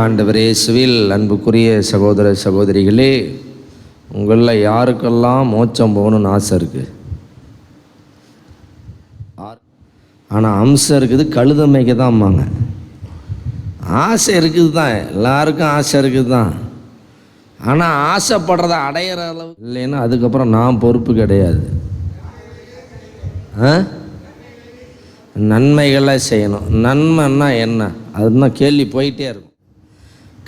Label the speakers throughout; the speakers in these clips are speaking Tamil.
Speaker 1: ஆண்டவர் இயேசுவில் அன்புக்குரிய சகோதர சகோதரிகளே, உங்களில் யாருக்கெல்லாம் மோட்சம் போகணும்னு ஆசை இருக்குது? ஆனால் அம்சம் இருக்குது, கழுதமைக்கு தான் அம்மாங்க. ஆசை இருக்குது தான், எல்லாருக்கும் ஆசை இருக்குது தான். ஆனால் ஆசைப்படுறத அடையிற அளவு இல்லைன்னா அதுக்கப்புறம் நான் பொறுப்பு கிடையாது. நன்மைகளை செய்யணும். நன்மைன்னா என்ன? அதுதான் கேள்வி போயிட்டே இருக்கும்.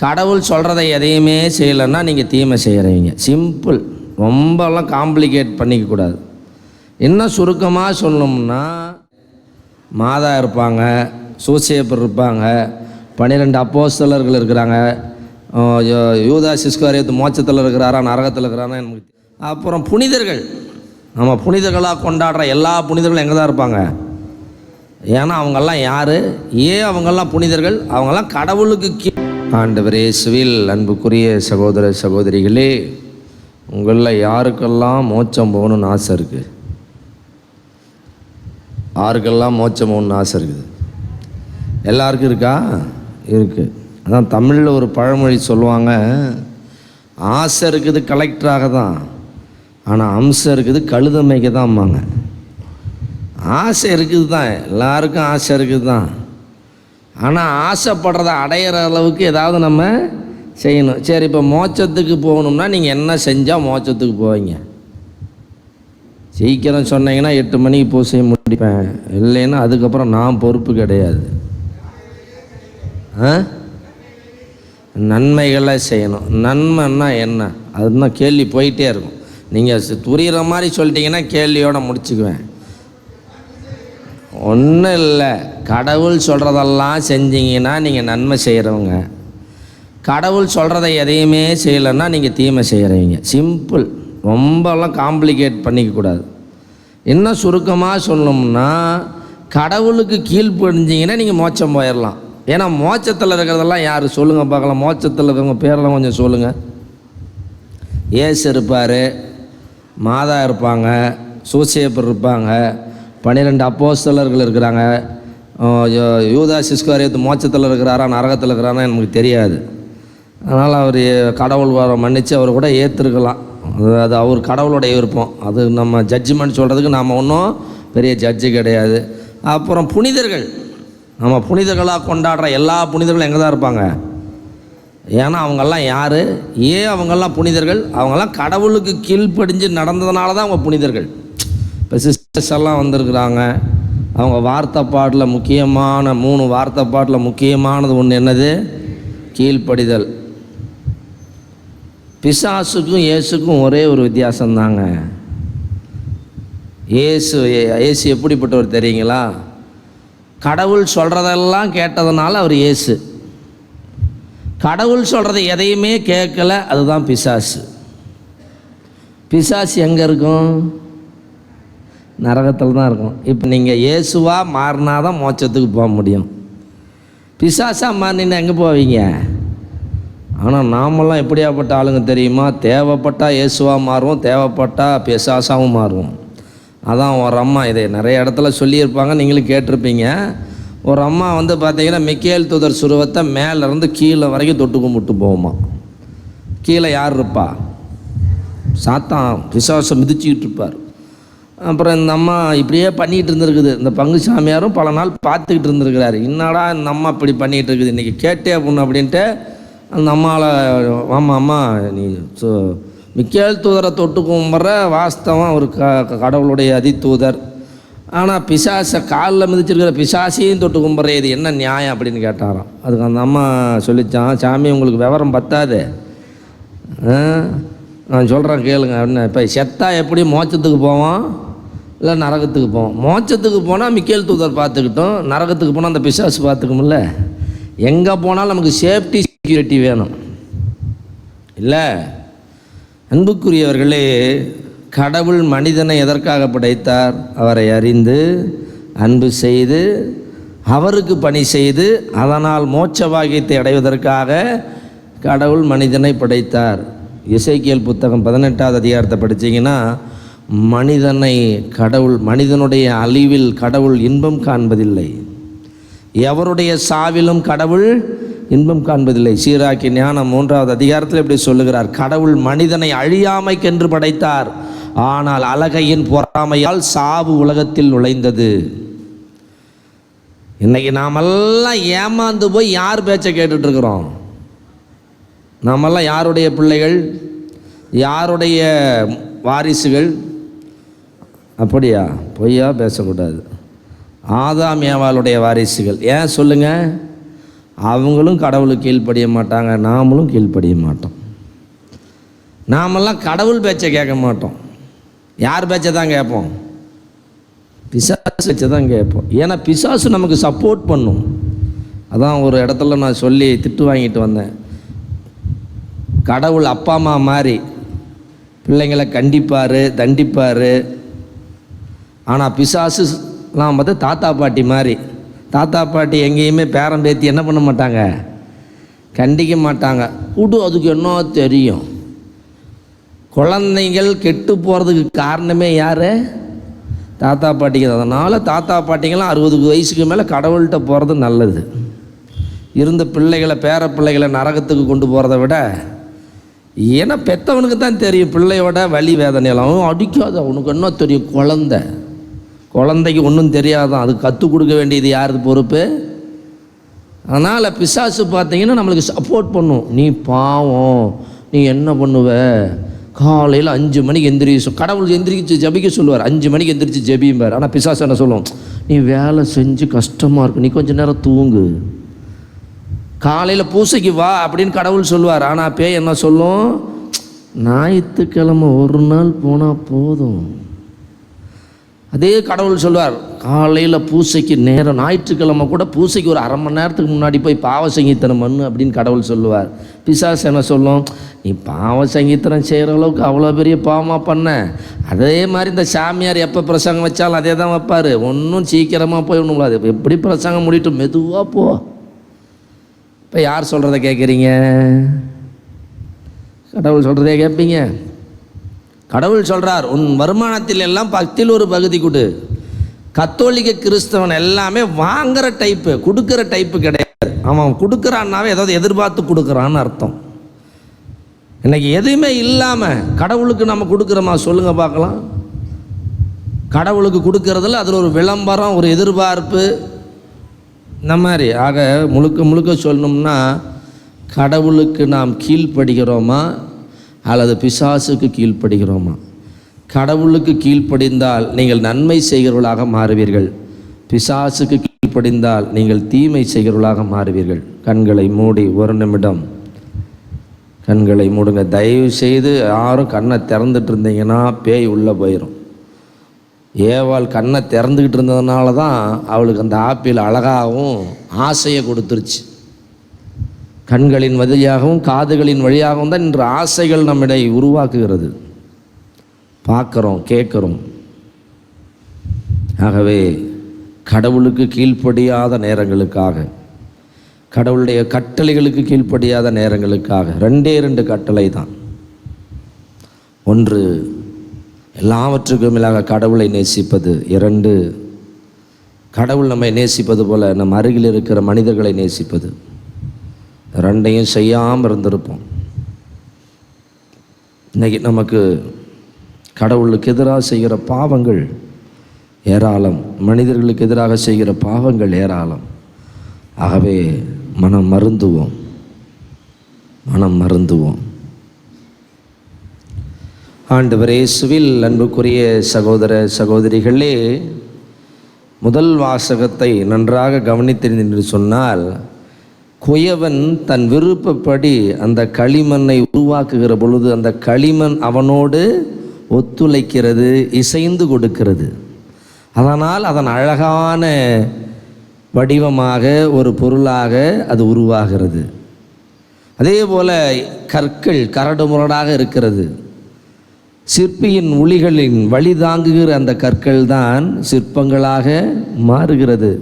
Speaker 1: கடவுள் சொல்கிறத எதையுமே செய்யலைன்னா நீங்கள் தீமை செய்கிறீங்க. சிம்பிள். ரொம்பலாம் காம்ப்ளிகேட் பண்ணிக்கக்கூடாது. இன்னும் சுருக்கமாக சொல்லணும்னா, மாதா இருப்பாங்க, சூசேப்பர் இருப்பாங்க, 12 அப்போஸ்தலர்கள் இருக்கிறாங்க, யூதாஸ் இஸ்காரியோத்து மோட்சத்தில் இருக்கிறாரா நரகத்தில் இருக்கிறாரா எனக்கு. அப்புறம் புனிதர்கள், நம்ம புனிதர்களாக கொண்டாடுற எல்லா புனிதர்களும் எங்கே தான் இருப்பாங்க? ஏன்னா அவங்கெல்லாம் யார்? ஏன் அவங்கெல்லாம் புனிதர்கள்? அவங்கெல்லாம் கடவுளுக்கு ஆண்டவர் இயேசுவில் அன்புக்குரிய சகோதர சகோதரிகளே, உங்களில் யாருக்கெல்லாம் மோட்சம் போகணும்னு ஆசை இருக்குது? யாருக்கெல்லாம் மோட்சம் போகணும்னு ஆசை இருக்குது? எல்லாருக்கும் இருக்கா? இருக்குது. அதான் தமிழில் ஒரு பழமொழி சொல்லுவாங்க, ஆசை இருக்குது கலெக்டராக தான், ஆனால் அம்சம் இருக்குது கழுதமைக்கு தான் அம்மாங்க. ஆசை இருக்குது தான், எல்லாருக்கும் ஆசை இருக்குது தான். ஆனால் ஆசைப்படுறத அடையிற அளவுக்கு ஏதாவது நம்ம செய்யணும். சரி, இப்போ மோட்சத்துக்கு போகணும்னா நீங்கள் என்ன செஞ்சால் மோட்சத்துக்கு போவீங்க? சீக்கிரம் சொன்னீங்கன்னா 8 மணிக்கு பூசையை முடிப்பேன், இல்லைன்னா அதுக்கப்புறம் நான் பொறுப்பு கிடையாது. நன்மைகளை செய்யணும். நன்மைன்னா என்ன? அதுதான் கேள்வி போயிட்டே இருக்கும். நீங்கள் புரிகிற மாதிரி சொல்லிட்டீங்கன்னா கேள்வியோடு முடிச்சுக்குவேன். ஒன்றும் இல்லை, கடவுள் சொல்கிறதெல்லாம் செஞ்சீங்கன்னா நீங்கள் நன்மை செய்கிறவங்க. கடவுள் சொல்கிறத எதையுமே செய்யலைன்னா நீங்கள் தீமை செய்கிறவங்க. சிம்பிள். ரொம்பலாம் காம்ப்ளிகேட் பண்ணிக்கக்கூடாது. இன்னும் சுருக்கமாக சொல்லணும்னா, கடவுளுக்கு கீழ்ப்படிஞ்சிங்கன்னா நீங்கள் மோட்சம் போயிடலாம். ஏன்னா மோட்சத்தில் இருக்கிறதெல்லாம் யார் சொல்லுங்கள் பார்க்கலாம்? மோட்சத்தில் இருக்கிறவங்க பேரெல்லாம் கொஞ்சம் சொல்லுங்கள். ஏசு இருப்பார், மாதா இருப்பாங்க, சூசேப்பர் இருப்பாங்க, 12 அப்போஸ்தலர்கள் இருக்கிறாங்க, யூதாஸ் இஸ்காரியோத்து மோட்சத்தில் இருக்கிறாரா நரகத்தில் இருக்கிறாரா நமக்கு தெரியாது. அதனால் அவர் கடவுள் வர மன்னித்து அவர் கூட ஏற்றுருக்கலாம். அது அவர் கடவுளுடைய விருப்பம். அது நம்ம ஜட்ஜ்மெண்ட் சொல்கிறதுக்கு நாம் ஒன்றும் பெரிய ஜட்ஜு கிடையாது. அப்புறம் புனிதர்கள், நம்ம புனிதர்களாக கொண்டாடுற எல்லா புனிதர்களும் எங்கே தான் இருப்பாங்க? ஏன்னா அவங்கெல்லாம் யார்? ஏன் அவங்கெல்லாம் புனிதர்கள்? அவங்கெல்லாம் கடவுளுக்கு கீழ்ப்படிஞ்சு நடந்ததுனால தான் அவங்க புனிதர்கள். இப்போ சிஸ்டர்ஸ் எல்லாம் வந்திருக்கிறாங்க, அவங்க வார்த்தைப்பாட்டில் முக்கியமான 3 வார்த்தைப்பாட்டில் முக்கியமானது ஒன்று என்னது? கீழ்ப்படிதல். பிசாசுக்கும் இயேசுக்கும் ஒரே ஒரு வித்தியாசம்தாங்க. இயேசு எப்படிப்பட்டவர் தெரியுங்களா? கடவுள் சொல்கிறதெல்லாம் கேட்டதுனால அவர் இயேசு. கடவுள் சொல்கிறத எதையுமே கேட்கலை, அதுதான் பிசாசு. பிசாசு எங்கே இருக்கும்? நரகத்தில் தான் இருக்கும். இப்போ நீங்கள் இயேசுவாக மாறினா தான் மோட்சத்துக்கு போக முடியும். பிசாசாக மாறினா எங்கே போவீங்க? ஆனால் நாமெல்லாம் எப்படியாப்பட்ட ஆளுங்க தெரியுமா? தேவைப்பட்டால் இயேசுவாக மாறுவோம், தேவைப்பட்டால் பிசாசாகவும் மாறுவோம். அதான் ஒரு அம்மா, இதை நிறைய இடத்துல சொல்லியிருப்பாங்க, நீங்களும் கேட்டிருப்பீங்க. ஒரு அம்மா வந்து பார்த்தீங்கன்னா மிக்கேல் தூதர் சுருவத்தை மேலேருந்து கீழே வரைக்கும் தொட்டு கும்பிட்டு போகுமா. கீழே யார் இருப்பா? சாத்தான், பிசாசை மிதிச்சுக்கிட்டு இருப்பார். அப்புறம் இந்த அம்மா இப்படியே பண்ணிகிட்டு இருந்துருக்குது. இந்த பங்கு சாமியாரும் பல நாள் பார்த்துக்கிட்டு இருந்துருக்கிறாரு. என்னடா இந்த அம்மா இப்படி பண்ணிகிட்டு இருக்குது, இன்றைக்கி கேட்டே பொண்ணு அப்படின்ட்டு அந்த அம்மாவில், அம்மா நீ மிக்கேல் தூதரை தொட்டு கும்பிட்ற, வாஸ்தவம் ஒரு கடவுளுடைய அதிதூதர், ஆனால் பிசாசை காலில் மிதிச்சிருக்கிற பிசாசையும் தொட்டு கும்பிட்ற, இது என்ன நியாயம் அப்படின்னு கேட்டாராம். அதுக்கு அந்த அம்மா சொல்லிச்சான், சாமி உங்களுக்கு விவரம் பத்தாது, நான் சொல்கிறேன் கேளுங்க அப்படின்னு. இப்போ செத்தா எப்படி மோட்சத்துக்கு போவோம் இல்லை நரகத்துக்கு போவோம்? மோட்சத்துக்கு போனால் மிக்கேல் தூதர் பார்த்துக்கிட்டோம், நரகத்துக்கு போனால் அந்த பிசாசு பார்த்துக்கும்ல. எங்கே போனாலும் நமக்கு சேஃப்டி செக்யூரிட்டி வேணும் இல்லை? அன்புக்குரியவர்களே, கடவுள் மனிதனை எதற்காக படைத்தார்? அவரை அறிந்து அன்பு செய்து அவருக்கு பணி செய்து அதனால் மோட்ச பாக்கியத்தை அடைவதற்காக கடவுள் மனிதனை படைத்தார். எசேக்கியேல் புத்தகம் 18வது அதிகாரத்தை படித்தீங்கன்னா, மனிதனுடைய அழிவில் கடவுள் இன்பம் காண்பதில்லை, எவருடைய சாவிலும் கடவுள் இன்பம் காண்பதில்லை. சீராக்கி ஞானம் 3வது அதிகாரத்தில் இப்படி சொல்லுகிறார், கடவுள் மனிதனை அழியாமைக்கென்று படைத்தார், ஆனால் அலகையின் பொறாமையால் சாவு உலகத்தில் நுழைந்தது. இன்னைக்கு நாமெல்லாம் ஏமாந்து போய் யார் பேச்சை கேட்டுட்டு இருக்கிறோம்? நாமெல்லாம் யாருடைய பிள்ளைகள், யாருடைய வாரிசுகள்? அப்படியா? பொய்யா பேசக்கூடாது. ஆதாம் ஏவாளுடைய வாரிசுகள். ஏன் சொல்லுங்கள்? அவங்களும் கடவுளுக்கு கீழ்ப்படிய மாட்டாங்க, நாமளும் கீழ்ப்படிய மாட்டோம். நாமெல்லாம் கடவுள் பேச்சை கேட்க மாட்டோம். யார் பேச்சை தான் கேட்போம்? பிசாசு பேச்சை தான் கேட்போம். ஏன்னா பிசாசு நமக்கு சப்போர்ட் பண்ணும். அதான் ஒரு இடத்துல நான் சொல்லி திட்டு வாங்கிட்டு வந்தேன். கடவுள் அப்பா அம்மா மாதிரி பிள்ளைங்களை கண்டிப்பார், தண்டிப்பார். ஆனால் பிசாசுலாம் பார்த்து தாத்தா பாட்டி மாதிரி. தாத்தா பாட்டி எங்கேயுமே பேரம் பேத்தி என்ன பண்ண மாட்டாங்க? கண்டிக்க மாட்டாங்க. அதுக்கு என்ன தெரியும்? குழந்தைகள் கெட்டு போகிறதுக்கு காரணமே யார்? தாத்தா பாட்டிக்கு. அதனால் தாத்தா பாட்டிங்கெல்லாம் 60 வயசுக்கு மேலே கடவுள்கிட்ட போகிறது நல்லது. இருந்த பிள்ளைகளை, பேர பிள்ளைகளை நரகத்துக்கு கொண்டு போகிறத விட, ஏன்னா பெற்றவனுக்கு தான் தெரியும் பிள்ளையோட வலி வேதனையெல்லாம். அவன் அடிக்காது, அவனுக்கு என்ன தெரியும்? குழந்தைக்கு ஒன்றும் தெரியாதான். அது கற்றுக் கொடுக்க வேண்டியது யாருக்கு பொறுப்பு? அதனால் பிசாசு பார்த்தீங்கன்னா நம்மளுக்கு சப்போர்ட் பண்ணும். நீ பாவம், நீ என்ன பண்ணுவ? காலையில் 5 மணிக்கு எந்திரிச்சு, கடவுள் எந்திரிச்சு ஜபிக்க சொல்லுவார். 5 மணிக்கு எந்திரிச்சு ஜபிம்பார். ஆனால் பிசாசு என்ன சொல்லுவோம்? நீ வேலை செஞ்சு கஷ்டமாக இருக்கு, நீ கொஞ்சம் நேரம் தூங்கு, காலையில் பூசைக்கு வா அப்படின்னு கடவுள் சொல்லுவார். ஆனால் பேய் என்ன சொல்லும்? ஞாயிற்றுக்கிழமை ஒரு நாள் போனால் போதும். அதே கடவுள் சொல்வார், காலையில் பூசைக்கு நேரம், ஞாயிற்றுக்கிழமை கூட பூசைக்கு ஒரு 1/2 மணி நேரத்துக்கு முன்னாடி போய் பாவ சங்கீதனம் பண்ணு அப்படின்னு கடவுள் சொல்லுவார். பிசாசு என்ன சொல்லும்? நீ பாவ சங்கீதனம் செய்கிற அளவுக்கு அவ்வளோ பெரிய பாவமாக பண்ண. அதே மாதிரி இந்த சாமியார் எப்போ பிரசங்கம் வச்சாலும் அதே தான் வைப்பார். ஒன்றும் சீக்கிரமாக போய் ஒன்றும் அது எப்படி பிரசங்கம் முடிட்டு மெதுவாக போ. இப்போ யார் சொல்கிறத கேட்குறீங்க? கடவுள் சொல்கிறதே கேட்பீங்க? கடவுள் சொல்கிறார், உன் வருமானத்தில் எல்லாம் 10ல் ஒரு பகுதி கொடு. கத்தோலிக்க கிறிஸ்தவன் எல்லாமே வாங்குகிற டைப்பு, கொடுக்குற டைப்பு கிடையாது. அவன் கொடுக்குறான்னாவே ஏதாவது எதிர்பார்த்து கொடுக்குறான்னு அர்த்தம். இன்னைக்கு எதுவுமே இல்லாமல் கடவுளுக்கு நம்ம கொடுக்குறோமா? சொல்லுங்கள் பார்க்கலாம். கடவுளுக்கு கொடுக்கறதில்ல, அதில் ஒரு விளம்பரம், ஒரு எதிர்பார்ப்பு, இந்த மாதிரி. ஆக முழுக்க சொல்லணும்னா, கடவுளுக்கு நாம் கீழ்ப்படுகிறோமா அல்லது பிசாசுக்கு கீழ்ப்படுகிறோமா? கடவுளுக்கு கீழ்ப்படிந்தால் நீங்கள் நன்மை செய்கிறவர்களாக மாறுவீர்கள். பிசாசுக்கு கீழ்ப்படிந்தால் நீங்கள் தீமை செய்கிறவர்களாக மாறுவீர்கள். கண்களை மூடி ஒரு நிமிடம் கண்களை மூடுங்க. தயவு செய்து யாரும் கண்ணை திறந்துட்டு இருந்தீங்கன்னா பேய் உள்ளே போயிடும். ஏவாள் கண்ணை திறந்துக்கிட்டு இருந்ததுனால தான் அவளுக்கு அந்த ஆப்பிள் அழகாகவும் ஆசையை கொடுத்துருச்சு. கண்களின் வழியாகவும் காதுகளின் வழியாகவும் தான் இன்று ஆசைகள் நம்மிடையே உருவாக்குகிறது. பார்க்குறோம், கேட்குறோம். ஆகவே கடவுளுக்கு கீழ்ப்படியாத நேரங்களுக்காக, கடவுளுடைய கட்டளைகளுக்கு கீழ்ப்படியாத நேரங்களுக்காக 2 கட்டளை தான். ஒன்று, எல்லாவற்றுக்கும் மேலாக கடவுளை நேசிப்பது. 2, கடவுள் நம்மை நேசிப்பது போல நம் அருகில் இருக்கிற மனிதர்களை நேசிப்பது. 2ஐயும் செய்யாமல் இருந்திருப்போம். இன்றைக்கி நமக்கு கடவுளுக்கு எதிராக செய்கிற பாவங்கள் ஏராளம், மனிதர்களுக்கு எதிராக செய்கிற பாவங்கள் ஏராளம். ஆகவே மனம் மருந்துவோம். ஆண்டவர் இயேசுவில் அன்புக்குரிய சகோதர சகோதரிகளே, முதல் வாசகத்தை நன்றாக கவனித்தேன் என்று சொன்னால், குயவன் தன் விருப்பப்படி அந்த களிமண்ணை உருவாக்குகிற பொழுது அந்த களிமண் அவனோடு ஒத்துழைக்கிறது, இசைந்து கொடுக்கிறது. அதனால் அதன் அழகான வடிவமாக ஒரு பொருளாக அது உருவாகிறது. அதே போல் கற்கள் கரடு முரடாக இருக்கிறது. சிற்பியின் உளிகளின் வழி தாங்குகிற அந்த கற்கள் தான் சிற்பங்களாக மாறுகிறது.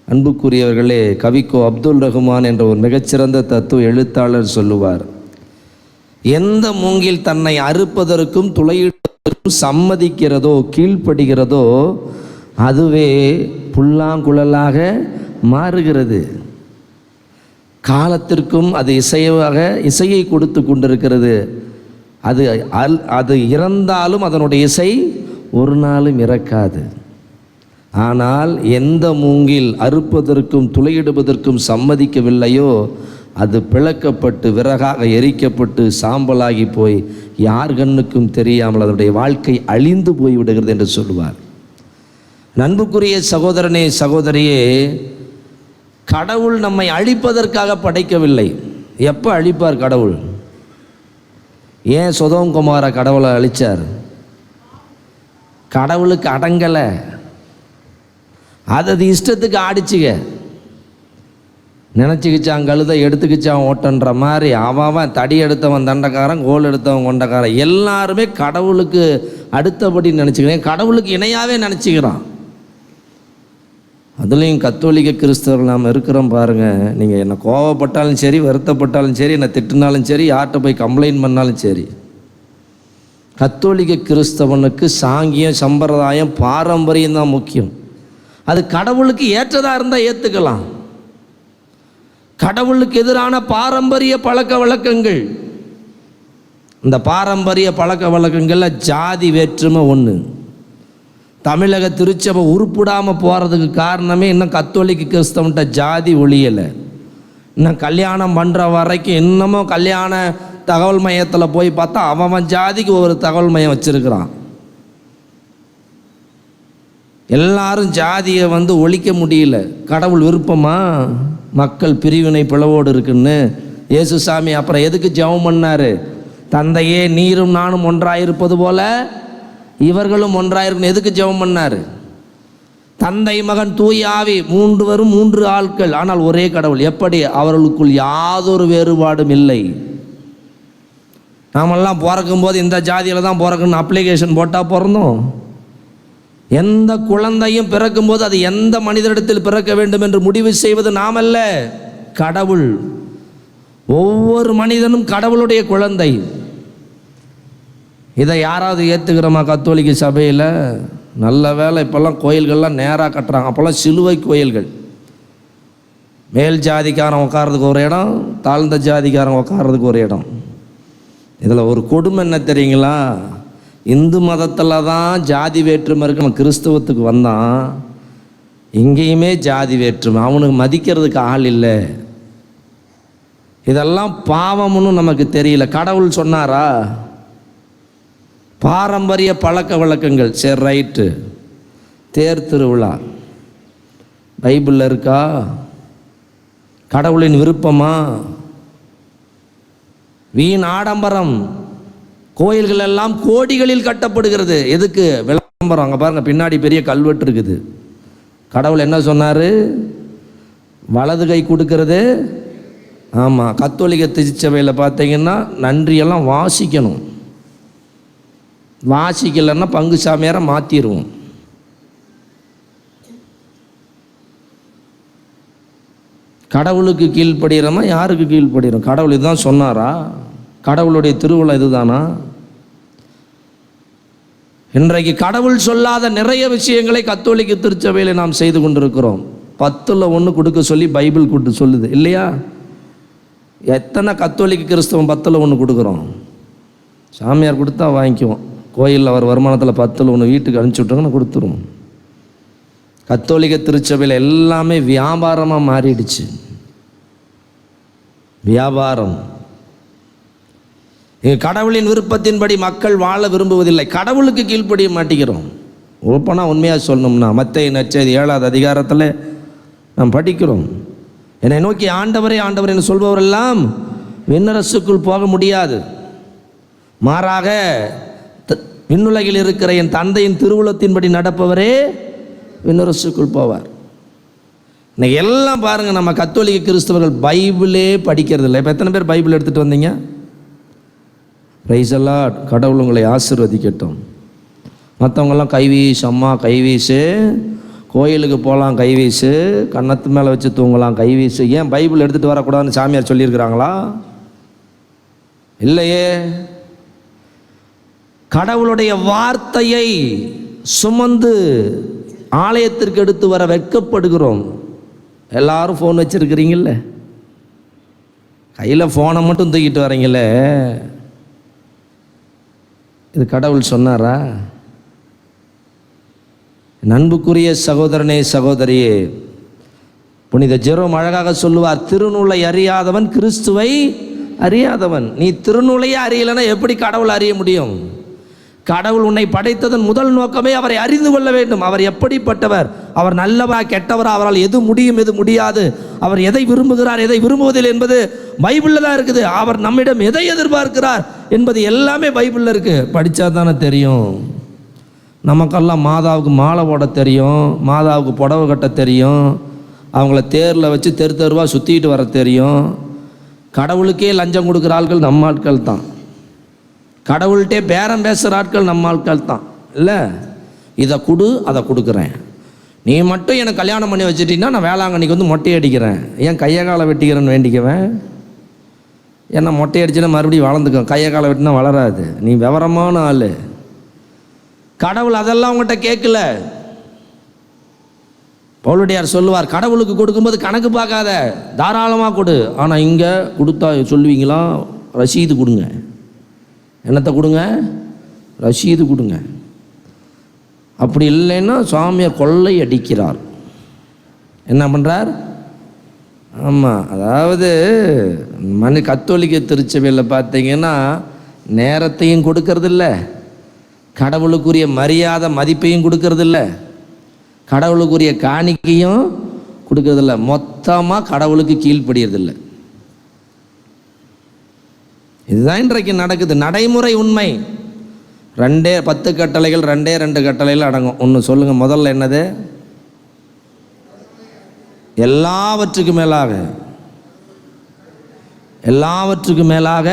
Speaker 1: அன்புக்குரியவர்களே, கவிக்கோ அப்துல் ரஹ்மான் என்ற ஒரு மிகச்சிறந்த தத்துவ எழுத்தாளர் சொல்லுவார், எந்த மூங்கில் தன்னை அறுப்பதற்கும் துளையிடுவதற்கும் சம்மதிக்கிறதோ கீழ்ப்படுகிறதோ அதுவே புல்லாங்குழலாக மாறுகிறது. காலத்திற்கும் அது இசையை கொடுத்து கொண்டிருக்கிறது. அது இறந்தாலும் அதனுடைய இசை ஒரு நாளும் இறக்காது. ஆனால் எந்த மூங்கில் அறுப்பதற்கும் துளையிடுவதற்கும் சம்மதிக்கவில்லையோ அது பிளக்கப்பட்டு விறகாக எரிக்கப்பட்டு சாம்பலாகி போய் யார் கண்ணுக்கும் தெரியாமல் அதனுடைய வாழ்க்கை அழிந்து போய்விடுகிறது என்று சொல்லுவார். அன்புக்குரிய சகோதரனே சகோதரியே, கடவுள் நம்மை அழிப்பதற்காக படைக்கவில்லை. எப்போ அழிப்பார் கடவுள்? ஏன் சொதோம் குமார கடவுளை அழித்தார்? கடவுளுக்கு அடங்கலை, அது இஷ்டத்துக்கு ஆடிச்சுங்க. நினச்சிக்கிச்சான் கழுதை எடுத்துக்கிச்சான் ஓட்டன்ற மாதிரி அவன் தடி எடுத்தவன் தண்டக்காரன், கோல் எடுத்தவன் கொண்டக்காரன், எல்லாருமே கடவுளுக்கு அடுத்தபடி நினச்சிக்கிறேன், கடவுளுக்கு இணையாகவே நினச்சிக்கிறான். அதுலேயும் கத்தோலிக்க கிறிஸ்தவர்கள் நாம் இருக்கிறோம் பாருங்கள். நீங்கள் என்னை கோவப்பட்டாலும் சரி, வருத்தப்பட்டாலும் சரி, என்னை திட்டினாலும் சரி, யார்கிட்ட போய் கம்ப்ளைண்ட் பண்ணாலும் சரி, கத்தோலிக்க கிறிஸ்தவனுக்கு சாங்கியம், சம்பிரதாயம், பாரம்பரியம் தான் முக்கியம். அது கடவுளுக்கு ஏற்றதாக இருந்தால் ஏற்றுக்கலாம். கடவுளுக்கு எதிரான பாரம்பரிய பழக்க வழக்கங்கள், இந்த பாரம்பரிய பழக்க வழக்கங்களில் ஜாதி வேற்றுமை ஒன்று. தமிழக திருச்சபை உருப்பிடாமல் போகிறதுக்கு காரணமே இன்னும் கத்தோலிக்க கிறிஸ்தவன்ட்ட ஜாதி ஒழியலை. இன்னும் கல்யாணம் பண்ணுற வரைக்கும் இன்னமும் கல்யாண தகவல் மையத்தில் போய் பார்த்தா அவன் ஜாதிக்கு ஒரு தகவல் மையம் வச்சுருக்கிறான். எல்லாரும் ஜாதியை ஒழிக்க முடியல. கடவுள் விருப்பமா? மக்கள் பிரிவினை பிளவோடு இருக்குன்னு இயேசுசாமி அப்புறம் எதுக்கு ஜெபம் பண்ணார்? தந்தையே, நீரும் நானும் ஒன்றாயிருப்பது போல இவர்களும் ஒன்றாயிருக்கும். எதுக்கு ஜெபம் பண்ணார்? தந்தை, மகன், தூய ஆவி, மூன்றுவரும் மூன்று ஆட்கள், ஆனால் ஒரே கடவுள். எப்படி? அவர்களுக்குள் யாதொரு வேறுபாடும் இல்லை. நாமெல்லாம் பிறக்கும்போது இந்த ஜாதியில் தான் பிறக்கணும்னு அப்ளிகேஷன் போட்டால் பிறந்தோம். எந்த குழந்தையும் பிறக்கும்போது அது எந்த மனிதரிடத்தில் பிறக்க வேண்டும் என்று முடிவு செய்வது நாமல்ல, கடவுள். ஒவ்வொரு மனிதனும் கடவுளுடைய குழந்தை. இதை யாராவது ஏற்றுக்கிறோமா கத்தோலிக்க சபையில்? நல்ல வேலை, இப்போல்லாம் கோயில்கள்லாம் நேராக கட்டுறாங்க. அப்போல்லாம் சிலுவை கோயில்கள். மேல் ஜாதிக்காரன் உட்கார்றதுக்கு ஒரு இடம், தாழ்ந்த ஜாதிக்காரன் உட்கார்றதுக்கு ஒரு இடம். இதில் ஒரு கொடுமை என்ன தெரியுங்களா? இந்து மதத்தில் தான் ஜாதி வேற்றுமை இருக்கு. நம்ம கிறிஸ்தவத்துக்கு வந்தான், இங்கேயுமே ஜாதி வேற்றுமை. அவனுக்கு மதிக்கிறதுக்கு ஆள் இல்லை. இதெல்லாம் பாவம்னு நமக்கு தெரியல. கடவுள் சொன்னாரா? பாரம்பரிய பழக்க வழக்கங்கள், சரி ரைட்டு. தேர் திருவிழா பைபிளில் இருக்கா? கடவுளின் விருப்பமா? வீண் ஆடம்பரம், கோயில்கள் எல்லாம் கோடிகளில் கட்டப்படுகிறது. எதுக்கு? விளம்பரம். அங்கே பாருங்கள், பின்னாடி பெரிய கல்வெட்டு இருக்குது. கடவுள் என்ன சொன்னார்? வலது கை கொடுக்கறது. ஆமாம், கத்தோலிக்க திருச்சபையில் பார்த்தீங்கன்னா நன்றியெல்லாம் வாசிக்கணும். வாசிக்கலைன்னா பங்கு சாமியாரை மாற்றிடுவோம். கடவுளுக்கு கீழ்ப்படுகிறோமா? யாருக்கு கீழ்ப்படுகிறோம்? கடவுள் இதுதான் சொன்னாரா? கடவுளுடைய திருவிழா இதுதானா? இன்றைக்கு கடவுள் சொல்லாத நிறைய விஷயங்களை கத்தோலிக்க திருச்சபையில் நாம் செய்து கொண்டிருக்கிறோம். 10ல் 1 கொடுக்க சொல்லி பைபிள் கூட்டு சொல்லுது இல்லையா? எத்தனை கத்தோலிக்க கிறிஸ்தவம் 10ல் 1 கொடுக்குறோம்? சாமியார் கொடுத்தா வாங்கிக்குவோம். கோயிலில் அவர் வருமானத்தில் 10ல் 1 வீட்டுக்கு அனுப்பிச்சி விட்டாங்கன்னு கொடுத்துருவோம். கத்தோலிக்க திருச்சபையில் எல்லாமே வியாபாரமாக மாறிடுச்சு. வியாபாரம். கடவுளின் விருப்பத்தின்படி மக்கள் வாழ விரும்புவதில்லை. கடவுளுக்கு கீழ்ப்படிய மாட்டேங்கிறோம். ஓப்பனாக உண்மையாக சொல்லணும்னா மத்தேயு நற்செய்தி 7வது அதிகாரத்தில் நாம் படிக்கிறோம். என்னை நோக்கி ஆண்டவரே ஆண்டவரே என்று சொல்பவரெல்லாம் விண்ணரசுக்குள் போக முடியாது, மாறாக விண்ணுலகில் இருக்கிற என் தந்தையின் திருவுளத்தின்படி நடப்பவரே விண்ணரசுக்குள் போவார். இன்னைக்கு எல்லாம் பாருங்கள், நம்ம கத்தோலிக்க கிறிஸ்தவர்கள் பைபிளே படிக்கிறது இல்லை. இப்போ எத்தனை பேர் பைபிள் எடுத்துகிட்டு வந்தீங்க? பிரைஸ் எல்லாம், கடவுள் உங்களை ஆசீர்வதிக்கட்டும். மற்றவங்கெல்லாம் கைவீசு, அம்மா கைவீசு, கோயிலுக்கு போகலாம் கைவீசு, கன்னத்து மேலே வச்சு தூங்கலாம் கைவீசு. ஏன் பைபிள் எடுத்துகிட்டு வரக்கூடாதுன்னு சாமியார் சொல்லியிருக்கிறாங்களா? இல்லையே. கடவுளுடைய வார்த்தையை சுமந்து ஆலயத்திற்கு எடுத்து வர வெட்கப்படுகிறோம். எல்லாரும் ஃபோன் வச்சுருக்கிறீங்கள? கையில் ஃபோனை மட்டும் தூக்கிட்டு வரீங்களே, இது கடவுள் சொன்னாரா? அன்புக்குரிய சகோதரனே சகோதரியே, புனித ஜெரோம் அழகாக சொல்லுவார், திருநூலை அறியாதவன் கிறிஸ்துவை அறியாதவன். நீ திருநூலையே அறியலைன்னா எப்படி கடவுள் அறிய முடியும்? கடவுள் உன்னை படைத்ததன் முதல் நோக்கமே அவரை அறிந்து கொள்ள வேண்டும். அவர் எப்படிப்பட்டவர், அவர் நல்லவரா கெட்டவரா, அவரால் எது முடியும் எது முடியாது, அவர் எதை விரும்புகிறார் எதை விரும்புவதில்லை என்பது பைபிளில் தான் இருக்குது. அவர் நம்மிடம் எதை எதிர்பார்க்கிறார் என்பது எல்லாமே பைபிளில் இருக்குது. படித்தா தானே தெரியும். நமக்கெல்லாம் மாதாவுக்கு மாலை போட தெரியும், மாதாவுக்கு புடவை கட்ட தெரியும், அவங்கள தேரில் வச்சு தெரு தெருவாக சுற்றிக்கிட்டு வர தெரியும். கடவுளுக்கே லஞ்சம் கொடுக்குற ஆட்கள் நம்ம ஆட்கள் தான். கடவுள்கிட்டே பேரம் பேசுகிற ஆட்கள் நம்ம ஆட்கள் தான். இல்லை, இதை கொடு அதை கொடுக்குறேன், நீ மட்டும் எனக்கு கல்யாணம் பண்ணி வச்சுட்டீங்கன்னா நான் வேளாங்கண்ணிக்கு வந்து மொட்டை அடிக்கிறேன், ஏன் கையை காலை வெட்டிக்கிறேன்னு வேண்டிக்குவேன். ஏன்னா மொட்டை அடிச்சுன்னா மறுபடியும் வளர்ந்துக்கும், கையை காலை வெட்டினா வளராது. நீ விவரமான ஆள். கடவுள் அதெல்லாம் உங்கள்கிட்ட கேட்கல. பவுலடியார் சொல்லுவார், கடவுளுக்கு கொடுக்கும்போது கணக்கு பார்க்காத, தாராளமாக கொடு. ஆனால் இங்கே கொடுத்தா சொல்லுவீங்களா, ரசீது கொடுங்க. என்னத்தை கொடுங்க? ரசீது கொடுங்க. அப்படி இல்லைன்னா சுவாமியார் கொள்ளை அடிக்கிறார். என்ன பண்ணுறார்? ஆமாம், அதாவது கத்தோலிக்க திருச்சபையில் பார்த்தீங்கன்னா நேரத்தையும் கொடுக்கறதில்ல, கடவுளுக்குரிய மரியாதை மதிப்பையும் கொடுக்கறதில்ல, கடவுளுக்குரிய காணிக்கையும் கொடுக்கறதில்ல, மொத்தமாக கடவுளுக்கு கீழ்ப்படியறதில்லை. இதுதான் இன்றைக்கு நடக்குது. நடைமுறை உண்மை. 10 கட்டளைகள் 2 கட்டளைகள் அடங்கும். ஒன்று சொல்லுங்கள், முதல்ல என்னது? எல்லாவற்றுக்கு மேலாக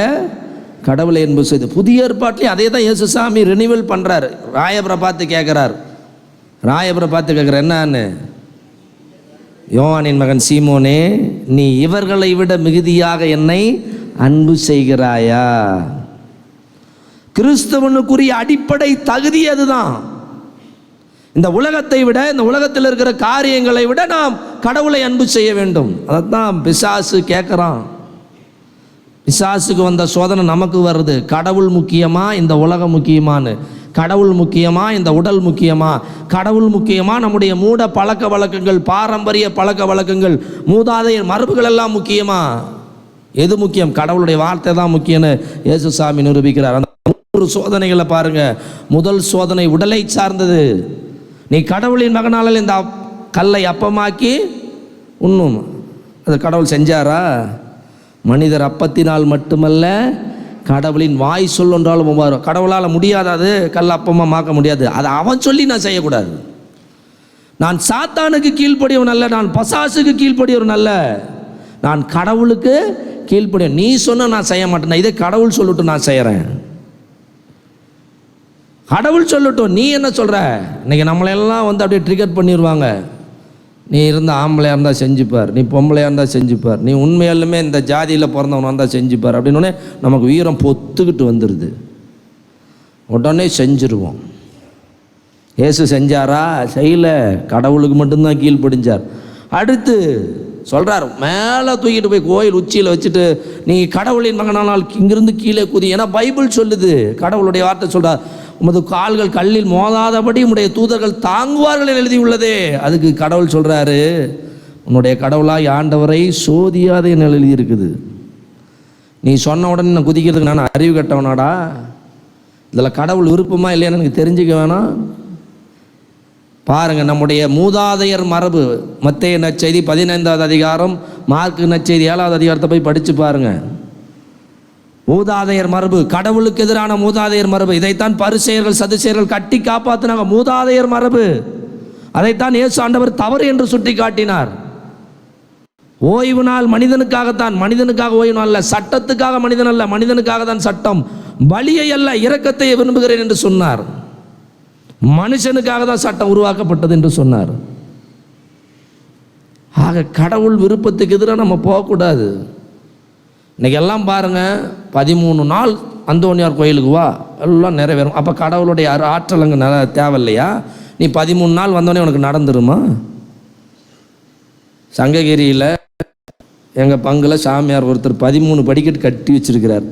Speaker 1: கடவுளை அன்பு செய்து. புதிய ஏற்பாட்டிலே அதே தான் இயேசுசாமி ரினிவல் பண்ணுறாரு. ராயபுரை பார்த்து கேட்குறார், என்னன்னு? யோவானின் மகன் சீமோனே, நீ இவர்களை விட மிகுதியாக என்னை அன்பு செய்கிறாயா? கிறிஸ்தவனுக்குரிய அடிப்படை தகுதி அதுதான். இந்த உலகத்தை விட, இந்த உலகத்தில் இருக்கிற காரியங்களை விட நாம் கடவுளை அன்பு செய்ய வேண்டும். அதைத்தான் பிசாசு கேட்குறான். பிசாசுக்கு வந்த சோதனை நமக்கு வருது. கடவுள் முக்கியமா இந்த உலகம் முக்கியமானு? கடவுள் முக்கியமா இந்த உடல் முக்கியமா? கடவுள் முக்கியமா நம்முடைய மூட பழக்க வழக்கங்கள், பாரம்பரிய பழக்க வழக்கங்கள், மூதாதையர் மரபுகள் எல்லாம் முக்கியமா? எது முக்கியம்? கடவுளுடைய வார்த்தை தான் முக்கியம்னு இயேசுசாமி நிரூபிக்கிறார். அந்த 3 சோதனைகளை பாருங்க. முதல் சோதனை உடலை சார்ந்தது. நீ கடவுளின் மகனால இந்த கல்லை அப்பமாக்கி உண்ணும். அது கடவுள் செஞ்சாரா? மனிதர் அப்பத்தினால் மட்டுமல்ல கடவுளின் வாய் சொல் ஒன்றாலும் வரும். கடவுளால் முடியாது, அது கல் அப்பமாக மாக்க முடியாது. அதை அவன் சொல்லி நான் செய்யக்கூடாது. நான் சாத்தானுக்கு கீழ்ப்படியவன் அல்ல, நான் பசாசுக்கு கீழ்ப்படியவன் அல்ல, நான் கடவுளுக்கு கீழ்ப்படிய. நீ சொன்ன நான் செய்ய மாட்டேன், இதே கடவுள் சொல்லட்டும் நான் செய்கிறேன். கடவுள் சொல்லட்டும், நீ என்ன சொல்கிற? இன்றைக்கி நம்மளெல்லாம் வந்து அப்படியே ட்ரிகர் பண்ணிடுவாங்க. நீ இருந்த ஆம்பளையாக இருந்தால் செஞ்சுப்பார், நீ பொம்பளையாக இருந்தால் செஞ்சுப்பார், நீ உண்மையாலுமே இந்த ஜாதியில் பிறந்தவனாக இருந்தால் செஞ்சுப்பார் அப்படின்னோடனே நமக்கு வீரம் பொத்துக்கிட்டு வந்துடுது. உடனே செஞ்சுருவோம். இயேசு செஞ்சாரா? செய்யலை, கடவுளுக்கு மட்டும்தான் கீழ்ப்படிஞ்சார். அடுத்து சொல்கிறார், மேலே தூக்கிட்டு போய் கோயில் உச்சியில் வச்சுட்டு நீ கடவுளின் மகனானால் இங்கிருந்து கீழே குதி. ஏன்னா பைபிள் சொல்லுது, கடவுளுடைய வார்த்தை சொல்கிறார், உமது கால்கள் கல்லில் மோதாதபடி உம்முடைய தூதர்கள் தாங்குவார்கள் எழுதி உள்ளதே. அதுக்கு கடவுள் சொல்கிறாரு, உன்னுடைய கடவுளாய் ஆண்டவரை சோதியாதே என்ன எழுதி இருக்குது. நீ சொன்ன உடனே நான் குதிக்கிறதுக்கு நான் அறிவு கட்டவனாடா? இதில் கடவுள் விருப்பமா இல்லையான்னு எனக்கு தெரிஞ்சுக்க வேணாம். பாருங்கள், நம்முடைய மூதாதையர் மரபு மத்தேயு நற்செய்தி 15வது அதிகாரம், மார்க்கு நற்செய்தி 7வது அதிகாரத்தை போய் படித்து பாருங்கள். மூதாதையர் மரபு, கடவுளுக்கு எதிரான மூதாதையர் மரபு. இதைத்தான் பரிசேயர்கள் சதுசேயர்கள் கட்டி காப்பாற்றினாங்க. மூதாதையர் மரபு, அதைத்தான் இயேசு ஆண்டவர் தவறு என்று சுட்டி காட்டினார். ஓய்வு நாள் மனிதனுக்காகத்தான், மனிதனுக்காக ஓய்வு நாள் அல்ல, சட்டத்துக்காக மனிதன் அல்ல, மனிதனுக்காக தான் சட்டம். பலியை அல்ல இரக்கத்தை விரும்புகிறேன் என்று சொன்னார். மனுஷனுக்காக தான் சட்டம் உருவாக்கப்பட்டது என்று சொன்னார். ஆக கடவுள் விருப்பத்துக்கு எதிராக நம்ம போகக்கூடாது. இன்னைக்கு எல்லாம் பாருங்க, 13 நாள் அந்தோனியார் கோயிலுக்கு வா, எல்லாம் நிறைவேறும். அப்போ கடவுளுடைய ஆற்றல் அங்கே தேவையில்லையா? நீ 13 நாள் வந்தோடனே உனக்கு நடந்துருமா? சங்ககிரியில் எங்கள் பங்கில் சாமியார் ஒருத்தர் 13 படிக்கட்டு கட்டி வச்சுருக்கிறார்.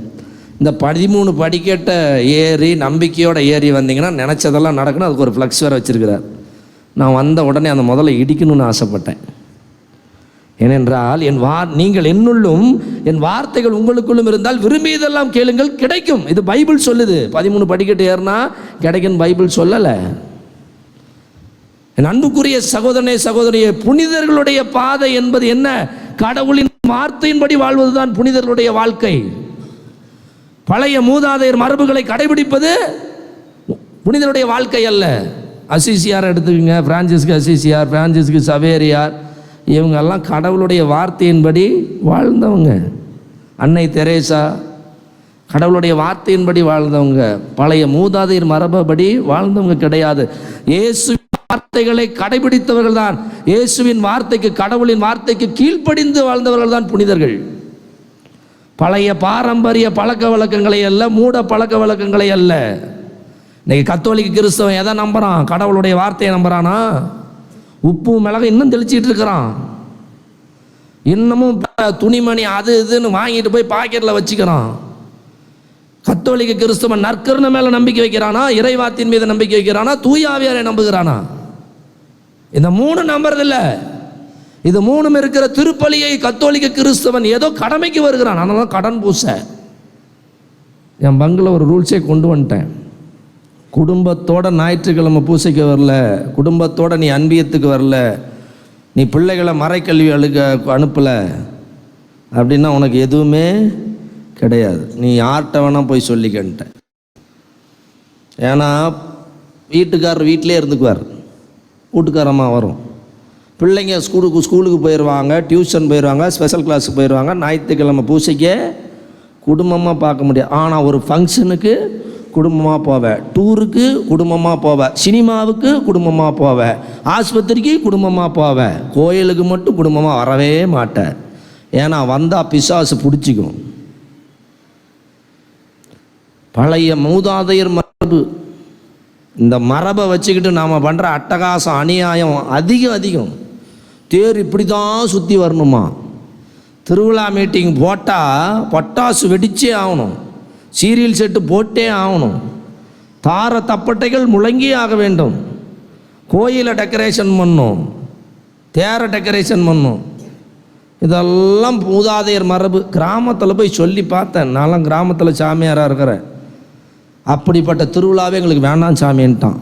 Speaker 1: இந்த 13 படிக்கட்டை ஏறி நம்பிக்கையோடு ஏறி வந்தீங்கன்னா நினச்சதெல்லாம் நடக்கணும். அதுக்கு ஒரு ஃப்ளக்ஸ் வேறு வச்சுருக்கிறார். நான் வந்த உடனே அந்த முதல்ல இடிக்கணும்னு ஆசைப்பட்டேன். ஏனென்றால் நீங்கள் என்னுள்ளும் என் வார்த்தைகள் உங்களுக்குள்ளும் இருந்தால் விரும்பியதெல்லாம் கேளுங்கள் கிடைக்கும். இது பைபிள் சொல்லுது. 13 படிக்கட்டு ஏறினா கிடைக்கும், பைபிள் சொல்லலை. என் அன்புக்குரிய சகோதரனே சகோதரியே, புனிதர்களுடைய பாதை என்பது என்ன? கடவுளின் வார்த்தையின்படி வாழ்வதுதான் புனிதர்களுடைய வாழ்க்கை. பழைய மூதாதையர் மரபுகளை கடைபிடிப்பது புனிதருடைய வாழ்க்கை அல்ல. அசிசியார் எடுத்துக்கங்க, பிரான்சிஸ்கு அசிசியார், பிரான்சிஸ்கு சவேரியார், இவங்கெல்லாம் கடவுளுடைய வார்த்தையின்படி வாழ்ந்தவங்க. அன்னை தெரேசா கடவுளுடைய வார்த்தையின்படி வாழ்ந்தவங்க. பழைய மூதாதையர் மரபுபடி வாழ்ந்தவங்க கிடையாது. இயேசு வார்த்தைகளை கடைபிடித்தவர்கள் தான். இயேசுவின் வார்த்தைக்கு, கடவுளின் வார்த்தைக்கு கீழ்ப்படிந்து வாழ்ந்தவர்கள் தான் புனிதர்கள். பழைய பாரம்பரிய பழக்க வழக்கங்களை அல்ல, மூட பழக்க வழக்கங்களை அல்ல. இன்னைக்கு கத்தோலிக்க கிறிஸ்தவன் எதை நம்புறான்? கடவுளுடைய வார்த்தையை நம்புறானா? உப்பு மிளகு இன்னும் தெளிச்சிட்டு இருக்கிறான். இன்னமும் துணிமணி அது இதுன்னு வாங்கிட்டு போய் பாக்கெட்டில் வச்சுக்கிறான். கத்தோலிக்க கிறிஸ்தவன் நற்கருணை மேலே நம்பிக்கை வைக்கிறானா? இறைவாத்தின் மீது நம்பிக்கை வைக்கிறானா? தூய ஆவியாரை நம்புகிறானா? இந்த 3 நம்புறதில்ல. இது 3 இருக்கிற திருப்பலியை கத்தோலிக்க கிறிஸ்தவன் ஏதோ கடமைக்கு வருகிறான். அதனால கடன் பூச என் பங்கில் ஒரு ரூல்ஸே கொண்டு வந்துட்டேன். குடும்பத்தோட ஞாயிற்றுக்கிழமை பூசைக்கு வரல, குடும்பத்தோட நீ அன்பியத்துக்கு வரல, நீ பிள்ளைகளை மறைக்கல்வி அனுப்பலை அப்படின்னா உனக்கு எதுவுமே கிடையாது. நீ யார்கிட்ட வேணால் போய் சொல்லிக்கிட்ட. ஏன்னா வீட்டுக்காரர் வீட்டிலே இருந்துக்குவார், வீட்டுக்காரம்மா வரும், பிள்ளைங்க ஸ்கூலுக்கு போயிடுவாங்க, டியூஷன் போயிடுவாங்க, ஸ்பெஷல் கிளாஸுக்கு போயிடுவாங்க. ஞாயிற்றுக்கிழமை பூசைக்கே குடும்பமாக பார்க்க முடியாது. ஆனால் ஒரு ஃபங்க்ஷனுக்கு குடும்பமாக போவேன், டூருக்கு குடும்பமாக போவேன், சினிமாவுக்கு குடும்பமாக போவேன், ஆஸ்பத்திரிக்கு குடும்பமாக போவேன், கோயிலுக்கு மட்டும் குடும்பமாக வரவே மாட்டேன். ஏன்னா வந்தால் பிசாசு பிடிச்சிக்கும். பழைய மூதாதையர் மரபு, இந்த மரபை வச்சுக்கிட்டு நாம் பண்ணுற அட்டகாசம் அநியாயம் அதிகம். தேர் இப்படி தான் சுற்றி வரணுமா? திருவிழா மீட்டிங் போட்டால் பட்டாசு வெடிச்சே ஆகணும், சீரியல் செட்டு போட்டே ஆகணும், தார தப்பட்டைகள் முழங்கியே ஆக வேண்டும், கோயிலை டெக்கரேஷன் பண்ணும், தேரை டெக்கரேஷன் பண்ணும். இதெல்லாம் மூதாதையர் மரபு. கிராமத்தில் போய் சொல்லி பார்த்தேன். நான்லாம் கிராமத்தில் சாமியாராக இருக்கிறேன். அப்படிப்பட்ட திருவிழாவே எங்களுக்கு வேணாம் சாமின்ட்டான்.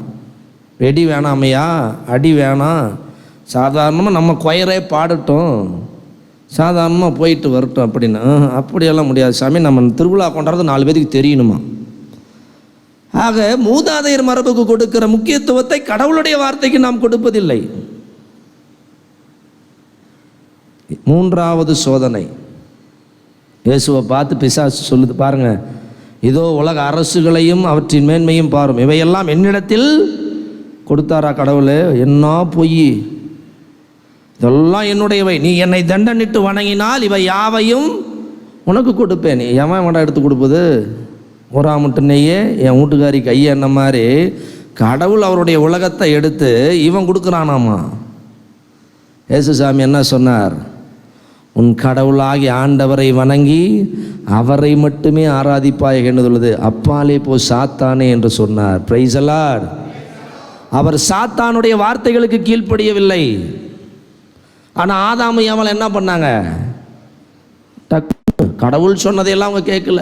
Speaker 1: வெடி வேணாமையா, அடி வேணாம், சாதாரணமாக நம்ம கொயரே பாடட்டும், சாதாரணமாக போயிட்டு வரட்டும் அப்படின்னு. அப்படியெல்லாம் முடியாது சாமி, நம்ம திருவிழா கொண்டாடுறது 4 பேருக்கு தெரியணுமா? ஆக மூதாதையர் மரபுக்கு கொடுக்கிற முக்கியத்துவத்தை கடவுளுடைய வார்த்தைக்கு நாம் கொடுப்பதில்லை. 3வது சோதனை, இயேசுவை பார்த்து பிசாசு சொல்லுது பாருங்க, இதோ உலக அரசுகளையும் அவற்றின் மேன்மையும் பாரும், இவையெல்லாம் என்னிடத்தில் கொடுத்தாரா கடவுள்? என்ன பொய், இதெல்லாம் என்னுடையவை, நீ என்னை தண்டனிட்டு வணங்கினால் இவை யாவையும் உனக்கு கொடுப்பேன். எவன் வேண்டாம் எடுத்து கொடுப்பது? முட்டுனையே என் வீட்டுக்காரி கையை என்ன மாதிரி கடவுள் அவருடைய உலகத்தை எடுத்து இவன் கொடுக்குறானாமா. இயேசுசாமி என்ன சொன்னார்? உன் கடவுளாகி ஆண்டவரை வணங்கி அவரை மட்டுமே ஆராதிப்பாய் என்னதுள்ளது, அப்பாலே போ சாத்தானே என்று சொன்னார். Praise the Lord. அவர் சாத்தானுடைய வார்த்தைகளுக்கு கீழ்ப்படியவில்லை. ஆனால் ஆதாம் ஏவாள் என்ன பண்ணாங்க? கடவுள் சொன்னதையெல்லாம் அவங்க கேட்கல,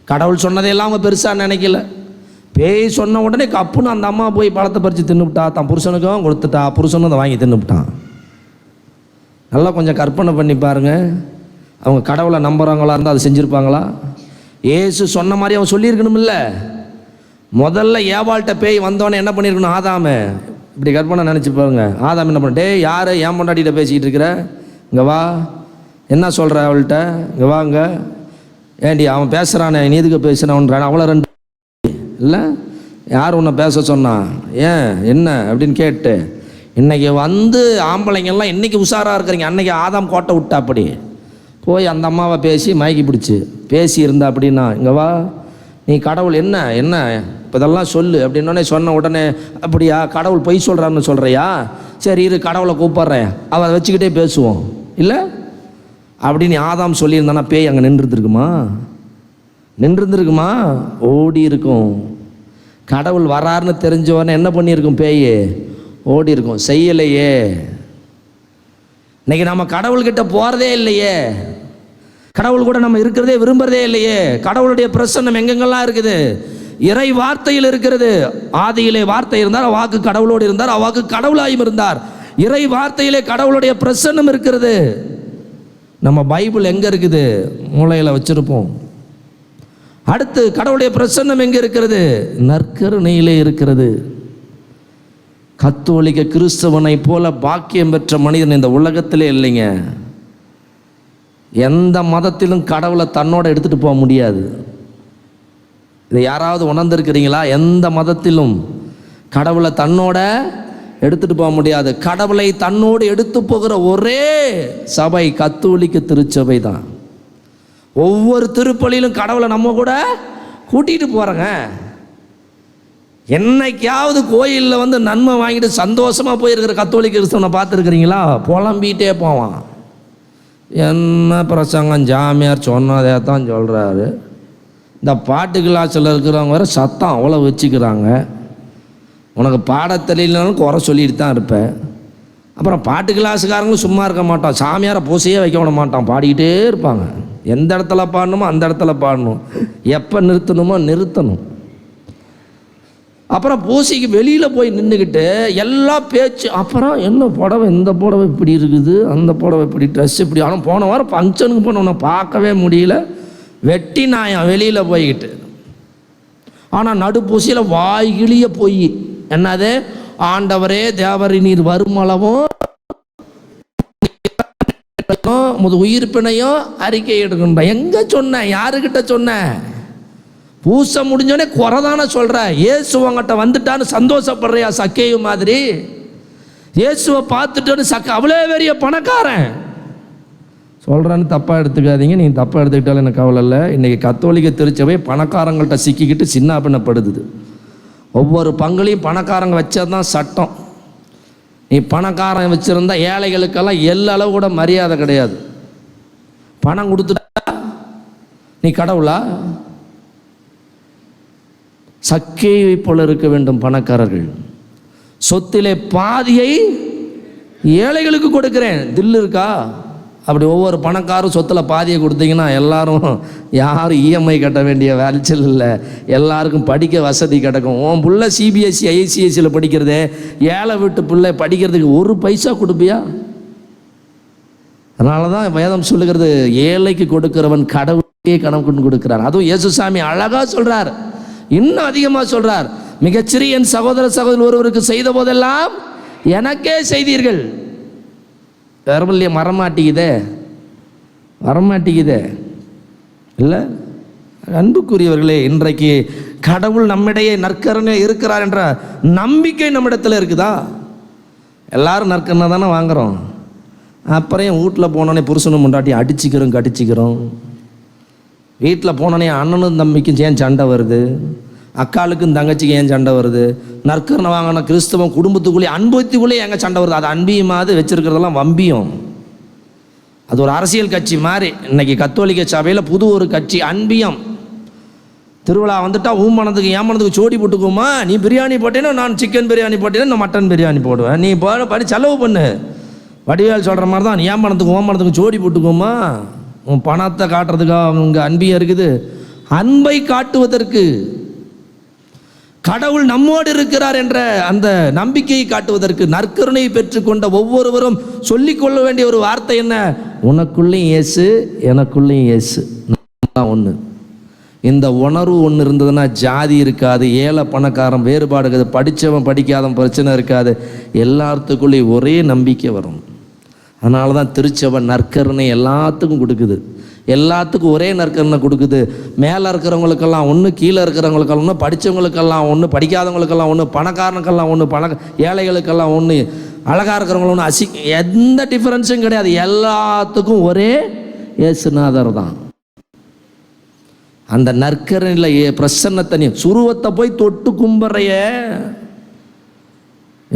Speaker 1: கடவுள் சொன்னதையெல்லாம் அவங்க பெருசாக நினைக்கல. பேய் சொன்ன உடனே கப்புன்னு அந்த அம்மா போய் பழத்தை பறித்து தின்னுவிட்டா, தான் புருஷனுக்கும் கொடுத்துட்டா, புருஷனும் அதை வாங்கி தின்னுவிட்டான். நல்லா கொஞ்சம் கற்பனை பண்ணி பாருங்கள், அவங்க கடவுளை நம்புகிறவங்களா இருந்தால் அதை செஞ்சுருப்பாங்களா? ஏசு சொன்ன மாதிரி அவன் சொல்லியிருக்கணுமில்ல. முதல்ல ஏவாள்கிட்ட பேய் வந்தோடனே என்ன பண்ணியிருக்கணும்? ஆதாமே இப்படி கற்பனை நினச்சி பாருங்க. ஆதாம் என்ன பண்ண, டே யார் ஏன் பொண்டாட்டிகிட்ட பேசிக்கிட்டு இருக்கிற, இங்கே வா, என்ன சொல்கிற அவள்கிட்ட, இங்கே வாங்க, ஏண்டி அவன் பேசுகிறானே நீ எதுக்கு பேசுகிறான், அவளை 2 இல்லை யார் உன்னை பேச சொன்னான், ஏன் என்ன அப்படின்னு கேட்டு, இன்றைக்கி வந்து ஆம்பளைங்கெல்லாம் இன்றைக்கி உஷாராக இருக்கிறீங்க, அன்றைக்கி ஆதாம் கோட்டை விட்டா அப்படி போய் அந்த அம்மாவை பேசி மயக்கி பிடிச்சி பேசி இருந்தா அப்படின்னா, இங்கே வா, நீ கடவுள் என்ன என்ன இப்போ இதெல்லாம் சொல்லு அப்படின்னோடனே சொன்ன உடனே, அப்படியா கடவுள் பொய் சொல்கிறான்னு சொல்கிறியா, சரி இரு கடவுளை கூப்பிட்றேன், அவரை வச்சுக்கிட்டே பேசுவோம். இல்லை அப்படின்னு ஆதாம் சொல்லியிருந்தானா பேய் அங்கே நின்றுருந்துருக்குமா? ஓடி இருக்கும். கடவுள் வராருன்னு தெரிஞ்சவொடனே என்ன பண்ணியிருக்கும்? பேய் ஓடி இருக்கும். செய்யலையே. இன்னைக்கு நம்ம கடவுள்கிட்ட போகிறதே இல்லையே, கடவுள் கூட நம்ம இருக்கிறதே விரும்புறதே இல்லையே. கடவுளுடைய பிரசன்னம் எங்கெங்கெல்லாம் இருக்குது? இறை வார்த்தையில் இருக்கிறது. ஆதியிலே வார்த்தை இருந்தார், அவ்வாக்கு கடவுளோடு இருந்தார், அவ்வாக்கு கடவுளாயும் இருந்தார். இறை வார்த்தையிலே கடவுளுடைய பிரசன்னம் இருக்கிறது. நம்ம பைபிள் எங்கே இருக்குது? மூளையில் வச்சிருப்போம். அடுத்து கடவுளுடைய பிரசன்னம் எங்கே இருக்கிறது? நற்கருணையிலே இருக்கிறது. கத்தோலிக்க கிறிஸ்தவனை போல பாக்கியம் பெற்ற மனிதன் இந்த உலகத்திலே இல்லைங்க. எந்த மதத்திலும் கடவுளை தன்னோட எடுத்துகிட்டு போக முடியாது. இதை யாராவது உணர்ந்திருக்கிறீங்களா? எந்த மதத்திலும் கடவுளை தன்னோட எடுத்துகிட்டு போக முடியாது. கடவுளை தன்னோடு எடுத்து போகிற ஒரே சபை கத்தோலிக்க திருச்சபை தான். ஒவ்வொரு திருப்பலியிலும் கடவுளை நம்ம கூட கூட்டிகிட்டு போகிறோங்க. என்னைக்காவது கோயிலில் வந்து நன்மை வாங்கிட்டு சந்தோஷமாக போயிருக்கிற கத்தோலிக்க கிறிஸ்தவனை பார்த்துருக்குறீங்களா? புலம்பிகிட்டே போவான். என்ன பிரசங்கம், ஜாமியார் சொன்னதே தான் சொல்கிறாரு. இந்த பாட்டு கிளாஸில் இருக்கிறவங்க வேறு சத்தம் அவ்வளோ வச்சுக்கிறாங்க. உனக்கு பாடத்தெரியலனாலும் குறை சொல்லிட்டு தான் இருப்பேன். அப்புறம் பாட்டு கிளாஸுக்காரங்களும் சும்மா இருக்க மாட்டான். சாமியாரை பூசையே வைக்க விட மாட்டான், பாடிக்கிட்டே இருப்பாங்க. எந்த இடத்துல பாடணுமோ அந்த இடத்துல பாடணும், எப்போ நிறுத்தணுமோ நிறுத்தணும். அப்புறம் பூசைக்கு வெளியில் போய் நின்றுக்கிட்டு எல்லா பேச்சு. அப்புறம் என்ன புடவை, இந்த புடவை இப்படி இருக்குது, அந்த புடவை இப்படி, ட்ரெஸ் இப்படி. ஆனால் போன வாரம் ஃபங்க்ஷனுக்கு போனவனை பார்க்கவே முடியல, வெட்டி நாயம் வெளியில் போய்கிட்டு. ஆனால் நடுப்பூசியில் வாய்கிளிய போய் என்னது, ஆண்டவரே தேவரி நீர் வருமளவும் உயிர்ப்பினையும் அறிக்கை எடுக்கின்ற. எங்கே சொன்னேன்? யாருக்கிட்ட சொன்னேன்? பூசை முடிஞ்சோடனே குறைதானே சொல்கிற. இயேசுவங்கிட்ட வந்துட்டான்னு சந்தோஷப்படுறியா? சக்கேயும் மாதிரி இயேசுவை பார்த்துட்டோன்னு அவ்வளோ பெரிய பணக்காரன் சொல்கிறேன்னு தப்பாக எடுத்துக்காதீங்க. நீங்கள் தப்பாக எடுத்துக்கிட்டாலும் எனக்கு கவலை இல்லை. இன்றைக்கி கத்தோலிக்க திருச்சபை பணக்காரங்கள்ட்ட சிக்கிக்கிட்டு சின்ன பின்னப்படுது. ஒவ்வொரு பங்குலையும் பணக்காரங்க வச்சது தான் சட்டம். நீ பணக்காரன் வச்சுருந்தா ஏழைகளுக்கெல்லாம் எல்லளவு கூட மரியாதை கிடையாது. பணம் கொடுத்துட்டா நீ கடவுளா? சக்கேயை போல இருக்க வேண்டும் பணக்காரர்கள். சொத்திலே பாதியை ஏழைகளுக்கு கொடுக்கிறேன். தில்லு இருக்கா? அப்படி ஒவ்வொரு பணக்காரும் சொத்தில் பாதியை கொடுத்தீங்கன்னா எல்லாரும் யாரும் இஎம்ஐ கட்ட வேண்டிய வேலைச்சல் இல்லை, எல்லாருக்கும் படிக்க வசதி கிடக்கும். உன் பிள்ளை சிபிஎஸ்சி ஐசிஎஸ்சியில் படிக்கிறதே, ஏழை வீட்டு பிள்ளை படிக்கிறதுக்கு ஒரு பைசா கொடுப்பியா? அதனால தான் வேதம் சொல்லுகிறது, ஏழைக்கு கொடுக்கிறவன் கடவுளுக்கே கணக்கு கொடுக்கிறார். அதுவும் இயேசுசாமி அழகாக சொல்கிறார், இன்னும் அதிகமாக சொல்கிறார். மிகச்சிறிய என் சகோதர சகோதரி ஒருவருக்கு செய்த போதெல்லாம் எனக்கே செய்தீர்கள். வரவில்லையே, வரமாட்டேங்குதே இல்லை? அன்புக்குரியவர்களே, இன்றைக்கு கடவுள் நம்மிடையே நற்கருணை இருக்கிறார் என்ற நம்பிக்கை நம்மிடத்தில் இருக்குதா? எல்லாரும் நற்கருணை தானே வாங்குகிறோம். அப்புறம் வீட்டில் போனோடனே புருஷனும் முண்டாட்டி கடிச்சிக்கிறோம். வீட்டில் போனோடனே அண்ணனும் தம்பிக்கும் ஏன் சண்டை வருது, அக்காளுக்கும் தங்கச்சிக்கு ஏன் சண்டை வருது? நற்கருணை வாங்கின கிறிஸ்தவம் குடும்பத்துக்குள்ளே அன்பத்துக்குள்ளே எங்கே சண்டை வருது? அது அன்பியமாவது வச்சுருக்கிறதெல்லாம் வம்பியம். அது ஒரு அரசியல் கட்சி மாதிரி. இன்றைக்கி கத்தோலிக்க சபையில் புது ஒரு கட்சி, அன்பியம். திருவிழா வந்துட்டால் ஊமனத்துக்கு ஏமனத்துக்கு சோடி போட்டுக்குமா? நீ பிரியாணி போட்டேன்னா நான் சிக்கன் பிரியாணி போட்டேன்னா நான் மட்டன் பிரியாணி போடுவேன். நீ பண்ணி செலவு பண்ணு. வடிவேல் சொல்கிற மாதிரி தான், ஏமனத்துக்கு ஓமனத்துக்கு சோடி போட்டுக்குமா? உன் பணத்தை காட்டுறதுக்காக உங்க அன்பியம் இருக்குது. அன்பை காட்டுவதற்கு, கடவுள் நம்மோடு இருக்கிறார் என்ற அந்த நம்பிக்கையை காட்டுவதற்கு, நற்கருணை பெற்றுக்கொண்ட ஒவ்வொருவரும் சொல்லிக்கொள்ள வேண்டிய ஒரு வார்த்தை என்ன? உனக்குள்ளேயும் இயேசு, எனக்குள்ளேயும் இயேசு, ஒன்று. இந்த உணர்வு ஒன்று இருந்ததுன்னா ஜாதி இருக்காது, ஏழை பணக்காரன் வேறுபாடு இருக்காது, படித்தவன் படிக்காதவன் பிரச்சனை இருக்காது, எல்லாத்துக்குள்ளேயும் ஒரே நம்பிக்கை வரும். அதனால தான் திருச்சபை நற்கருணை எல்லாத்துக்கும் கொடுக்குது. எல்லாத்துக்கும் ஒரே நற்கருணை கொடுக்குது. மேலே இருக்கிறவங்களுக்கெல்லாம் ஒன்று, கீழே இருக்கிறவங்களுக்கெல்லாம் ஒன்று, படித்தவங்களுக்கெல்லாம் ஒன்று, படிக்காதவங்களுக்கெல்லாம் ஒன்று, பணக்காரனுக்கெல்லாம் ஒன்று, ஏழைகளுக்கெல்லாம் ஒன்று, அழகாக இருக்கிறவங்களும் ஒன்று, எந்த டிஃப்ரென்ஸும் கிடையாது. எல்லாத்துக்கும் ஒரே இயேசுநாதர் தான். அந்த நற்கருணையில் பிரசன்னத்தை, நீ சுருவத்தை போய் தொட்டு கும்புறைய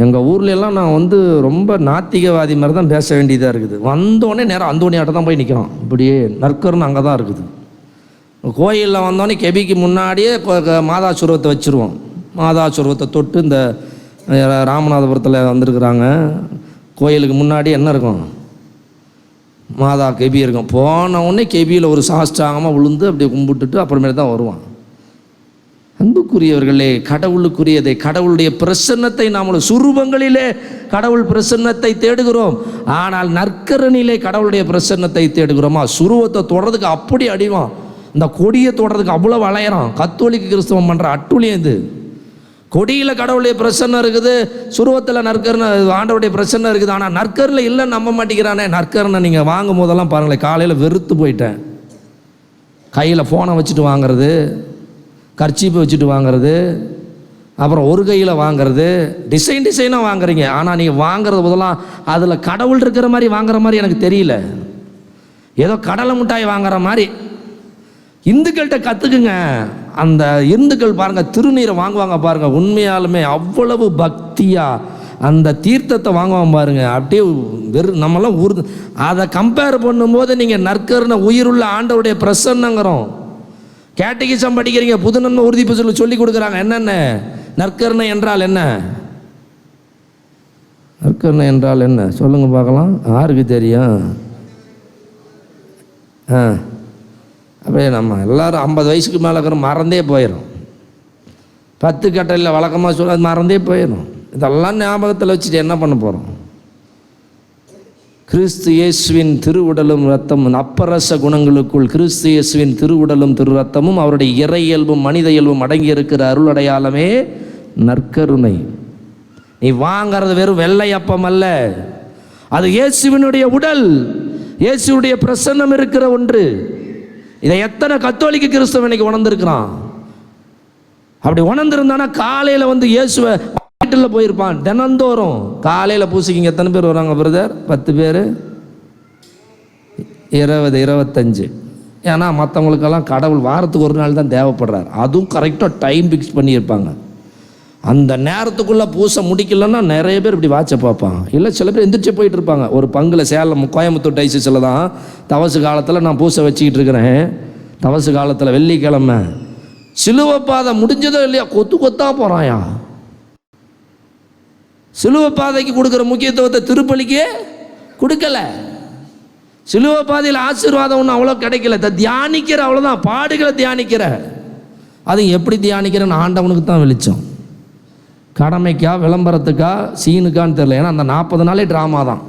Speaker 1: எங்கள் ஊர்லெல்லாம் நான் ரொம்ப நாத்திகவாதி மாதிரி தான் பேச வேண்டியதாக இருக்குது. வந்தோடனே நேரம் அந்தோணியாட்ட தான் போய் நிற்கிறோம். இப்படியே நற்கருன்னு அங்கே தான் இருக்குது. கோயிலில் வந்தோடனே கெபிக்கு முன்னாடியே மாதா சுருவத்தை வச்சுருவோம். மாதா சுருவத்தை தொட்டு இந்த ராமநாதபுரத்தில் வந்திருக்கிறாங்க. கோயிலுக்கு முன்னாடி என்ன இருக்கும்? மாதா கெபி இருக்கும். போன உடனே கெபியில் ஒரு சாஷ்டாங்கமாக விழுந்து அப்படியே கும்பிட்டுட்டு அப்புறமேல தான் வருவான். அன்புக்குரியவர்களே, கடவுளுக்குரியதை, கடவுளுடைய பிரசன்னத்தை நாம் சுரூபங்களிலே கடவுள் பிரசன்னத்தை தேடுகிறோம். ஆனால் நற்கரனிலே கடவுளுடைய பிரசன்னத்தை தேடுகிறோமா? சுரூபத்தை தொடறதுக்கு அப்படி அடிவான், இந்த கொடியை தொடறதுக்கு அவ்வளோ வளையறான். கத்தோலிக்க கிறிஸ்தவம் பண்ணுற அட்டுழியம் இது. கொடியில் கடவுளுடைய பிரசன்னம் இருக்குது, சுருவத்தில் நற்கருணை ஆண்டவருடைய பிரசன்னம் இருக்குது. ஆனால் நற்கரில் இல்லைன்னு நம்ப மாட்டேங்கிறானே. நற்கருணை நீங்கள் வாங்கும் போதெல்லாம் பாருங்களேன், காலையில் வெறுத்து போயிட்டேன். கையில் ஃபோனை வச்சுட்டு வாங்கிறது, கர்ச்சீப்பை வச்சுட்டு வாங்கிறது, அப்புறம் ஒரு கையில் வாங்கிறது, டிசைனாக வாங்குறீங்க. ஆனால் நீங்கள் வாங்குறது போதெல்லாம் அதில் கடவுள் இருக்கிற மாதிரி வாங்குற மாதிரி எனக்கு தெரியல. ஏதோ கடலை மிட்டாய் வாங்குற மாதிரி. இந்துக்கள்கிட்ட கற்றுக்குங்க. அந்த இந்துக்கள் பாருங்கள், திருநீரை வாங்குவாங்க பாருங்கள், உண்மையாலுமே அவ்வளவு பக்தியாக அந்த தீர்த்தத்தை வாங்குவாங்க பாருங்கள். அப்படியே நம்மளாம் அதை கம்பேர் பண்ணும்போது நீங்கள் நற்கருணை உயிருள்ள ஆண்டவருடைய பிரசன்னங்கிறோம். கேட்டகிசம் படிக்கிறீங்க, புது நன்மை உறுதிப்பு சொல்லி கொடுக்குறாங்க. என்னென்ன நற்கருணை என்றால் என்ன? நற்கருணை என்றால் என்ன சொல்லுங்கள் பார்க்கலாம். யாருக்கு தெரியும்? அப்படியே நம்ம எல்லோரும் 50 வயசுக்கு மேலே இருக்கிற மறந்தே போயிடும். 10 கட்டையில் வழக்கமாக சொல்ல அது மறந்தே போயிடும். இதெல்லாம் ஞாபகத்தில் வச்சுட்டு என்ன பண்ண போகிறோம்? கிறிஸ்து இயேசுவின் திருவுடலும் இரத்தமும், அப்பரச குணங்களுக்குள் கிறிஸ்து இயேசுவின் திருவுடலும் திரு இரத்தமும் அவருடைய இறை இயல்பும் மனித இயல்பும் அடங்கி இருக்கிற அருள் அடையாளமே நற்கருணை. நீ வாங்கிறது வெறும் வெள்ளை அப்பம் அல்ல, அது இயேசுவினுடைய உடல், இயேசுடைய பிரசன்னம் இருக்கிற ஒன்று. இதை எத்தனை கத்தோலிக்க கிறிஸ்தவன் இன்னைக்கு உணர்ந்திருக்கிறான்? அப்படி உணர்ந்திருந்தானா காலையில் இயேசுவை வீட்டில் போயிருப்பான். தினந்தோறும் காலையில் பூசிக்கிங்க எத்தனை பேர் வராங்க பிரதர்? 10 பேர், 20, 25. ஏன்னா மற்றவங்களுக்கெல்லாம் கடவுள் வாரத்துக்கு ஒரு நாள் தான் தேவைப்படுறார். அதுவும் கரெக்டாக டைம் ஃபிக்ஸ் பண்ணியிருப்பாங்க. அந்த நேரத்துக்குள்ளே பூசை முடிக்கலன்னா நிறைய பேர் இப்படி வாட்சை பார்ப்பாங்க. இல்லை சில பேர் எந்திரிச்சு போயிட்டு இருப்பாங்க. ஒரு பங்கில் சேலம் கோயம்புத்தூர் டைசிஸில் தான் தவசு காலத்தில் நான் பூசை வச்சுக்கிட்டு இருக்கிறேன். தவசு காலத்தில் வெள்ளிக்கிழமை சிலுவை பாதை முடிஞ்சதோ இல்லையா, கொத்து கொத்தாக போகிறாயா. சிலுவை பாதைக்கு கொடுக்குற முக்கியத்துவத்தை திருப்பலிக்கே கொடுக்கல. சிலுவை பாதையில் ஆசீர்வாதம் ஒன்றும் அவ்வளோ கிடைக்கல. தியானிக்கிற அவ்வளோதான், பாடுகளை தியானிக்கிற. அது எப்படி தியானிக்கிறேன்னு ஆண்டவனுக்கு தான் வெளிச்சம். கடமைக்கா விளம்பரத்துக்கா சீனுக்கான்னு தெரியல. ஏன்னா அந்த 40 நாளே ட்ராமா தான்.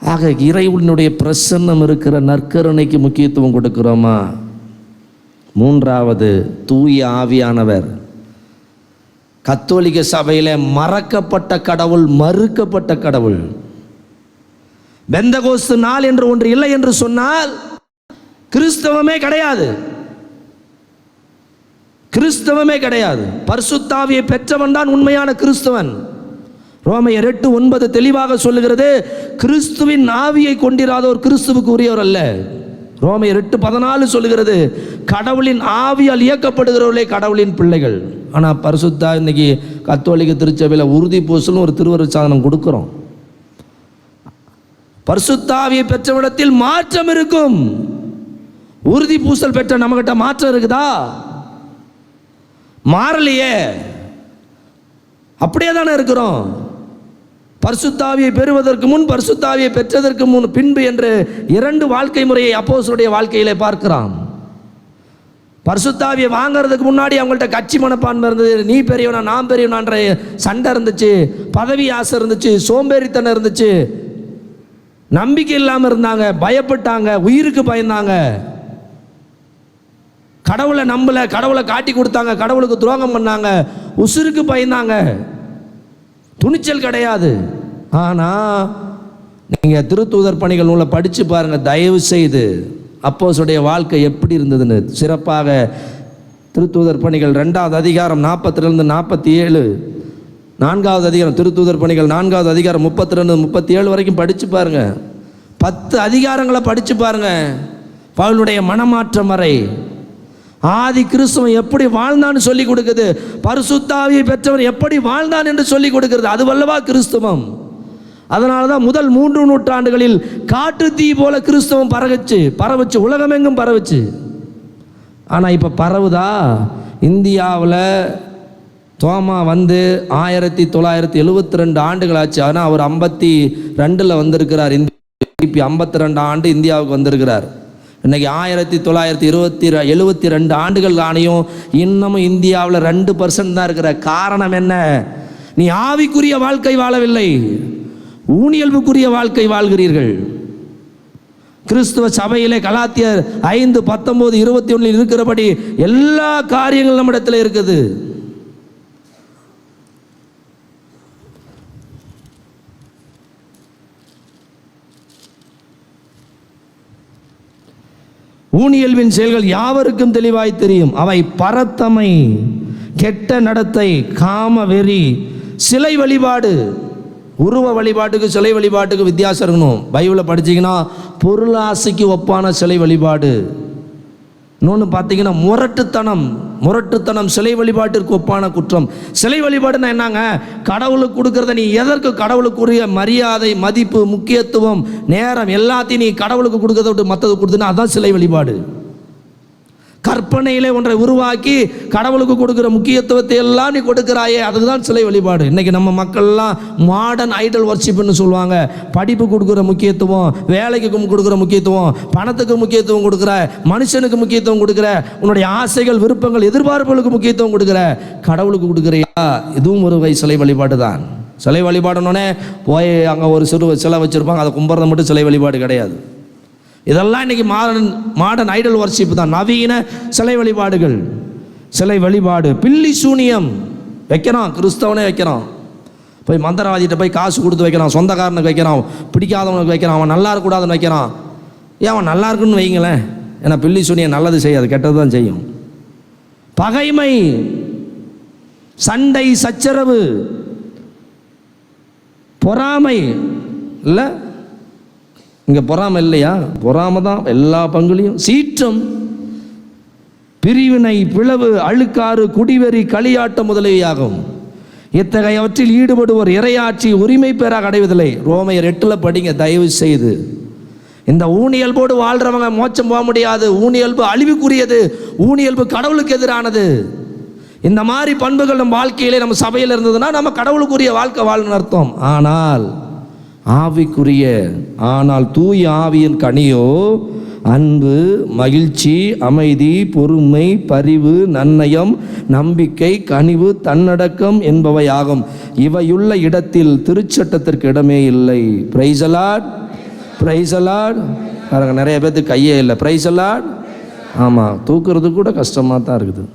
Speaker 1: ஆக இறைவனுடைய பிரசன்னம் இருக்கிற நற்கருணைக்கு முக்கியத்துவம் கொடுக்கிறோமா? 3வது தூய ஆவியானவர். கத்தோலிக்க சபையிலே மறக்கப்பட்ட கடவுள், மறுக்கப்பட்ட கடவுள். பெந்தகோஸ்து நாள் என்று ஒன்று இல்லை என்று சொன்னால் கிறிஸ்தவமே கிடையாது. கிறிஸ்தவமே கிடையாது. பரிசுத்த ஆவியை பெற்றவன் தான் உண்மையான கிறிஸ்தவன். ரோமையர் 8:9 தெளிவாக சொல்லுகிறது, கிறிஸ்துவின் ஆவியை கொண்டிராதோர் கிறிஸ்துவுக்கு உரியவர் அல்ல. ரோமையர் 8:14 சொல்லுகிறது, கடவுளின் ஆவியால் இயக்கப்படுகிறவர்களே கடவுளின் பிள்ளைகள். ஆனால் பரிசுத்தா இன்னைக்கு கத்தோலிக்க திருச்சபையில் உறுதி பூசலும் ஒரு திருவருட் சாதனம் கொடுக்குறோம். பரிசுத்த ஆவியை பெற்றவிடத்தில் மாற்றம் இருக்கும். உறுதி பூசல் பெற்ற நம்மகிட்ட மாற்றம் இருக்குதா? மாறலையே, அப்படியே தானே இருக்கிறோம். பரிசுத்த ஆவியை பெறுவதற்கு முன், பரிசுத்த ஆவியை பெற்றதற்கு முன், பின்பு என்று 2 வாழ்க்கை முறையை அப்போஸ்தலருடைய வாழ்க்கையிலே பார்க்கிறோம். பரிசுத்த ஆவியை வாங்கிறதுக்கு முன்னாடி அவங்கள்ட்ட கட்சி மனப்பான்மை இருந்தது. நீ பெரியவனா நான் பெரியவனான்ற சண்டை இருந்துச்சு, பதவி ஆசை இருந்துச்சு, சோம்பேறித்தனம் இருந்துச்சு, நம்பிக்கை இல்லாமல் இருந்தாங்க, பயப்பட்டாங்க, உயிருக்கு பயந்தாங்க, கடவுளை நம்பல, கடவுளை காட்டி கொடுத்தாங்க, கடவுளுக்கு துரோகம் பண்ணாங்க, உசுருக்கு பயந்தாங்க. துணிச்சல் கிடையாது. ஆனால் நீங்கள் திருத்தூதர் பணிகள் நூலை படித்து பாருங்கள் தயவு செய்து. அப்போஸ்தலருடைய வாழ்க்கை எப்படி இருந்ததுன்னு சிறப்பாக திருத்தூதர் பணிகள் 2வது அதிகாரம் 42 47, 4வது அதிகாரம் திருத்தூதர் பணிகள் 4வது அதிகாரம் 32 37 வரைக்கும் படித்து பாருங்கள். 10 அதிகாரங்களை படித்து பாருங்கள். பவுலுடைய மனமாற்றம் வரை ஆதி கிறிஸ்துவன் எப்படி வாழ்ந்தான்னு சொல்லி கொடுக்குது. பரிசுத்த ஆவியை பெற்றவன் எப்படி வாழ்ந்தான் என்று சொல்லி கொடுக்கிறது. அதுவல்லவா கிறிஸ்துவம். அதனால தான் முதல் 3 நூற்றாண்டுகளில் காட்டு தீ போல கிறிஸ்தவம் பரவுச்சு, உலகமெங்கும் பரவுச்சு. ஆனால் இப்போ பரவுதா? இந்தியாவில் தோமா வந்து 1972 ஆண்டுகள் ஆச்சு. ஆனால் அவர் 52 வந்திருக்கிறார். கிபி 52 ஆண்டு இந்தியாவுக்கு வந்திருக்கிறார். இன்னைக்கு 1972 ஆண்டுகள் ஆணையும் இன்னமும் இந்தியாவில் 2% தான் இருக்கிற. காரணம் என்ன? நீ ஆவிக்குரிய வாழ்க்கை வாழவில்லை, ஊனியல்புக்குரிய வாழ்க்கை வாழ்கிறீர்கள். கிறிஸ்துவ சபையிலே கலாத்தியர் 5:19-21 இருக்கிறபடி எல்லா காரியங்களும் நம்மிடத்தில் இருக்குது. ஊனியல்வின் செயல்கள் யாவருக்கும் தெளிவாய் தெரியும். அவை பரத்தமை, கெட்ட நடத்தை, காம வெறி, சிலை வழிபாடு. உருவ வழிபாட்டுக்கு சிலை வழிபாட்டுக்கு வித்தியாசம் இருக்கணும். பைபிளை படிச்சிங்கன்னா பொருளாசைக்கு ஒப்பான சிலை வழிபாடு. இன்னொன்று பார்த்தீங்கன்னா முரட்டுத்தனம் சிலை வழிபாட்டிற்கு ஒப்பான குற்றம். சிலை வழிபாடுன்னா என்னங்க? கடவுளுக்கு கொடுக்கறத நீ எதற்கு கடவுளுக்குரிய மரியாதை, மதிப்பு, முக்கியத்துவம், நேரம் எல்லாத்தையும் நீ கடவுளுக்கு கொடுக்கறத விட்டு மற்றது கொடுத்துன்னா அதான் சிலை வழிபாடு. கற்பனையிலே ஒன்றை உருவாக்கி கடவுளுக்கு கொடுக்குற முக்கியத்துவத்தை எல்லாம் நீ கொடுக்குறாயே, அதுக்கு தான் சிலை வழிபாடு. இன்றைக்கி நம்ம மக்கள்லாம் மாடர்ன் ஐடல் வர்ஷிப்னு சொல்லுவாங்க. படிப்பு கொடுக்குற முக்கியத்துவம், வேலைக்கு கொடுக்குற முக்கியத்துவம், பணத்துக்கு முக்கியத்துவம் கொடுக்குற, மனுஷனுக்கு முக்கியத்துவம் கொடுக்குற, உன்னுடைய ஆசைகள், விருப்பங்கள், எதிர்பார்ப்புகளுக்கு முக்கியத்துவம் கொடுக்குற, கடவுளுக்கு கொடுக்குறியா? இதுவும் ஒரு வகை சிலை வழிபாடு தான். சிலை வழிபாடுனோடனே போய் அங்கே ஒரு சிலை வச்சுருப்பாங்க, அதை கும்பிட்றது மட்டும் சிலை வழிபாடு கிடையாது. இதெல்லாம் இன்றைக்கி மாடர்ன் ஐடல் வர்ஷிப் தான், நவீன சிலை வழிபாடுகள். சிலை வழிபாடு, பில்லி சூனியம் வைக்கிறான், கிறிஸ்தவனே வைக்கிறான். போய் மந்திரவாதிகிட்ட போய் காசு கொடுத்து வைக்கிறான், சொந்தக்காரனுக்கு வைக்கிறான், பிடிக்காதவனுக்கு வைக்கிறான், அவன் நல்லா இருக்கக்கூடாதுன்னு வைக்கிறான். ஏன் அவன் நல்லா இருக்குன்னு வைங்களேன். ஏன்னா பில்லி சூனியம் நல்லது செய்யாது, கெட்டது தான் செய்யும். பகைமை, சண்டை, சச்சரவு, பொறாமை இல்லை, இங்கே பொறாமை இல்லையா? பொறாமை தான் எல்லா பங்குலையும். சீற்றம், பிரிவினை, பிளவு, அழுக்காறு, குடிவெறி, களியாட்டம் முதலியாகும். இத்தகையவற்றில் ஈடுபடுவோர் இறையாட்சி உரிமை பெற அடைவதில்லை. ரோமையர் 8 படிங்க தயவு செய்து. இந்த ஊனியல்போடு வாழ்றவங்க மோட்சம் போக முடியாது. ஊனியல்பு அழிவுக்குரியது, ஊனியல்பு கடவுளுக்கு எதிரானது. இந்த மாதிரி பண்புகள் நம்ம வாழ்க்கையிலே, நம்ம சபையில் இருந்ததுன்னா நம்ம கடவுளுக்குரிய வாழ்க்கை வாழணும்னு அர்த்தம். ஆனால் தூய ஆவியின் கனியோ அன்பு, மகிழ்ச்சி, அமைதி, பொறுமை, பரிவு, நன்னயம், நம்பிக்கை, கனிவு, தன்னடக்கம் என்பவை ஆகும். இவையுள்ள இடத்தில் திருச்சட்டத்திற்கு இடமே இல்லை. Praise the Lord, praise the Lord. பாருங்க, நிறைய பேருக்கு கையே இல்லை. Praise the Lord. ஆமாம், தூக்குறது கூட கஷ்டமாக தான் இருக்குது.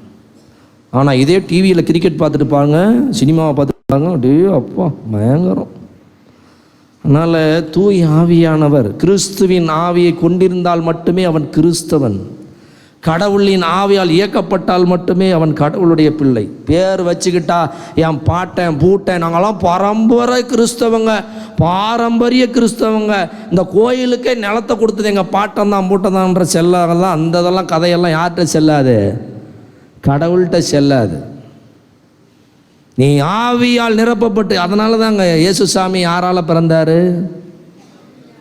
Speaker 1: ஆனால் இதே டிவியில் கிரிக்கெட் பார்த்துட்டு பாருங்க, சினிமாவை பார்த்துட்டு பாருங்க, அப்படியே அப்பா பயங்கரம். அதனால் தூய் ஆவியானவர், கிறிஸ்துவின் ஆவியை கொண்டிருந்தால் மட்டுமே அவன் கிறிஸ்தவன். கடவுளின் ஆவியால் இயக்கப்பட்டால் மட்டுமே அவன் கடவுளுடைய பிள்ளை. பேர் வச்சுக்கிட்டா என் பாட்டன் பூட்டன், நாங்களாம் பாரம்பரிய கிறிஸ்தவங்க, இந்த கோயிலுக்கே நிலத்தை கொடுத்தது எங்கள் பாட்டன் தான் பூட்டன் தான்ன்ற செல்லாதெல்லாம், அந்த இதெல்லாம் கதையெல்லாம் யார்கிட்ட செல்லாது? கடவுள்கிட்ட செல்லாது. நீ ஆவியால் நிரப்பப்பட்டு, அதனால தாங்க இயேசு சாமி யாரால் பிறந்தார்?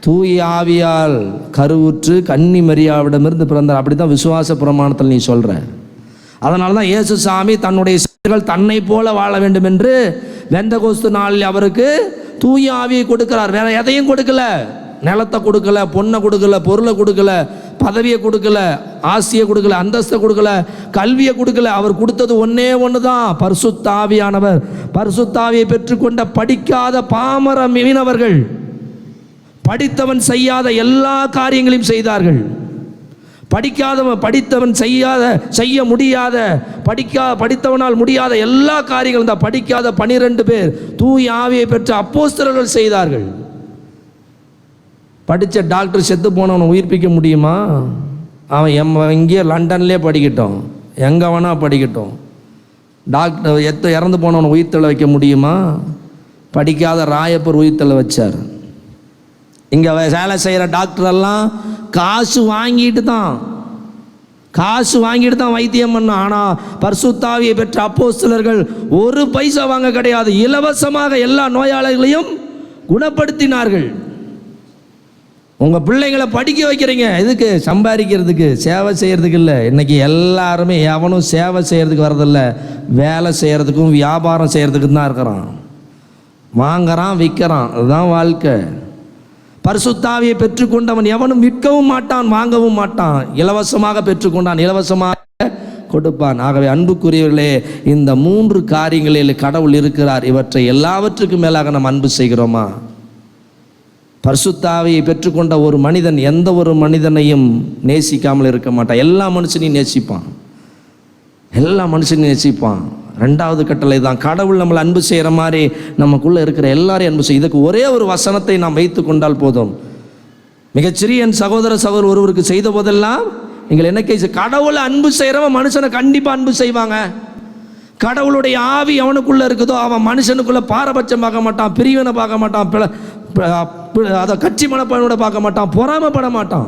Speaker 1: தூய ஆவியால் கருவுற்று கன்னி மரியாவிடமிருந்து பிறந்தார். அப்படி தான் விசுவாச பிரமாணத்தில் நீ சொல்கிற. அதனால தான் இயேசு சாமி தன்னுடைய சீடர்கள் தன்னை போல வாழ வேண்டும் என்று பெந்தகோஸ்து நாளில் அவருக்கு தூய ஆவியை கொடுக்கிறார். வேற எதையும் கொடுக்கல. நிலத்தை கொடுக்கல, பொண்ணை கொடுக்கல, பொருளை கொடுக்கல, பதவியை கொடுக்கல, ஆசையை கொடுக்கல, அந்தஸ்தை கொடுக்கல, கல்வியை கொடுக்கல. அவர் கொடுத்தது ஒன்னே ஒன்று தான், பரிசுத்த ஆவியானவர். பரிசுத்த ஆவியை பெற்றுக்கொண்ட படிக்காத பாமர மீனவர்கள் படித்தவன் செய்யாத எல்லா காரியங்களையும் செய்தார்கள். படித்தவன் செய்ய முடியாத, படித்தவனால் முடியாத எல்லா காரியங்களும் தான் படிக்காத 12 பேர் தூய ஆவியை பெற்ற அப்போஸ்தலர்கள் செய்தார்கள். படித்த டாக்டர் செத்து போனவனை உயிர்ப்பிக்க முடியுமா? அவன் இங்கேயே லண்டன்லேயே படிக்கட்டும், எங்கே வேணால் படிக்கட்டும். டாக்டர் இறந்து போனவனை உயிர்த்தலை வைக்க முடியுமா? படிக்காத ராயப்பர் உயிர்த்தலை வச்சார். இங்கே வேலை செய்கிற டாக்டரெல்லாம் காசு வாங்கிட்டு தான், காசு வாங்கிட்டு தான் வைத்தியம் பண்ணோம். ஆனால் பரிசுத்த ஆவியை பெற்ற அப்போஸ்தலர்கள் ஒரு பைசா வாங்க கிடையாது, இலவசமாக எல்லா நோயாளிகளையும் குணப்படுத்தினார்கள். உங்கள் பிள்ளைங்களை படிக்க வைக்கிறீங்க எதுக்கு? சம்பாதிக்கிறதுக்கு, சேவை செய்கிறதுக்கு இல்லை. இன்றைக்கி எல்லாருமே எவனும் சேவை செய்கிறதுக்கு வரதில்லை, வேலை செய்கிறதுக்கும் வியாபாரம் செய்கிறதுக்கு தான் இருக்கிறான். வாங்கிறான், விற்கிறான், அதுதான் வாழ்க்கை. பரிசுத்த ஆவியை பெற்றுக்கொண்டவன் எவனும் விற்கவும் மாட்டான், வாங்கவும் மாட்டான். இலவசமாக பெற்றுக்கொண்டான், இலவசமாக கொடுப்பான். ஆகவே அன்புக்குரியவர்களே, இந்த 3 காரியங்களில் கடவுள் இருக்கிறார். இவற்றை எல்லாவற்றுக்கும் மேலாக நாம் அன்பு செய்கிறோமா? பரிசுத்த ஆவியை பெற்றுக்கொண்ட ஒரு மனிதன் எந்த ஒரு மனிதனையும் நேசிக்காமல் இருக்க மாட்டான். எல்லா மனுஷனையும் நேசிப்பான், எல்லா மனுஷனையும் நேசிப்பான். 2வது கட்டளை தான், கடவுள் நம்மளை அன்பு செய்கிற மாதிரி நமக்குள்ளே இருக்கிற எல்லாரையும் அன்பு செய்யும். இதுக்கு ஒரே ஒரு வசனத்தை நாம் வைத்து கொண்டால் போதும். மிகச்சிறிய என் சகோதர ஒருவருக்கு செய்த போதெல்லாம் நீங்கள் என்ன கேஸ், கடவுளை அன்பு செய்கிறவன் மனுஷனை கண்டிப்பாக அன்பு செய்வாங்க. கடவுளுடைய ஆவி அவனுக்குள்ளே இருக்குதோ அவன் மனுஷனுக்குள்ளே பாரபட்சம் பார்க்க மாட்டான், பிரிவினை பார்க்க மாட்டான், அதை கட்சி மனப்பான்மையோட பார்க்க மாட்டான், பொறாமப்பட மாட்டான்.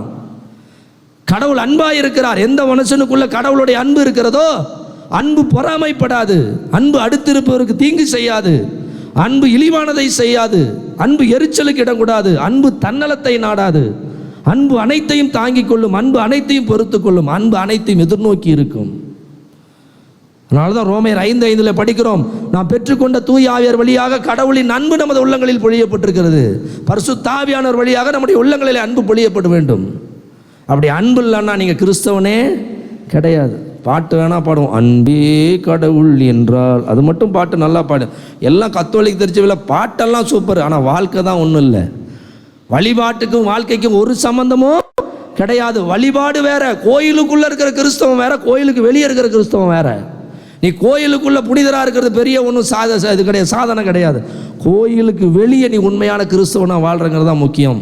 Speaker 1: கடவுள் அன்பாக இருக்கிறார். எந்த மனுஷனுக்குள்ள கடவுளுடைய அன்பு இருக்கிறதோ அன்பு பொறாமைப்படாது, அன்பு அடுத்திருப்பவருக்கு தீங்கு செய்யாது, அன்பு இழிவானதை செய்யாது, அன்பு எரிச்சலுக்கு இடம் கூடாது, அன்பு தன்னலத்தை நாடாது, அன்பு அனைத்தையும் தாங்கிக் கொள்ளும், அன்பு அனைத்தையும் பொறுத்து கொள்ளும், அன்பு அனைத்தையும் எதிர்நோக்கி இருக்கும். அதனால்தான் ரோமையர் 5:5 படிக்கிறோம், நாம் பெற்றுக்கொண்ட தூய ஆவியார் வழியாக கடவுளின் அன்பு நமது உள்ளங்களில் பொழியப்பட்டிருக்கிறது. பரிசுத்த ஆவியானவர் வழியாக நம்முடைய உள்ளங்களில் அன்பு பொழியப்பட வேண்டும். அப்படி அன்பு இல்லைன்னா நீங்கள் கிறிஸ்தவனே கிடையாது. பாட்டு வேணா பாடுவோம், அன்பே கடவுள் என்றால், அது மட்டும் பாட்டு நல்லா பாடு. எல்லாம் கத்தோலிக் தெரிஞ்சவில்லை, பாட்டெல்லாம் சூப்பர், ஆனால் வாழ்க்கை தான் ஒன்றும் இல்லை. வழிபாட்டுக்கும் வாழ்க்கைக்கும் ஒரு சம்பந்தமும் கிடையாது. வழிபாடு வேற, கோயிலுக்குள்ளே இருக்கிற கிறிஸ்தவம் வேற, கோயிலுக்கு வெளியே இருக்கிற கிறிஸ்தவம் வேற. நீ கோயிலுக்குள்ள புனிதராக இருக்கிறது பெரிய ஒன்றும் இது கிடையாது, சாதனை கிடையாது. கோயிலுக்கு வெளியே நீ உண்மையான கிறிஸ்தவனா வாழ்றங்கிறது தான் முக்கியம்.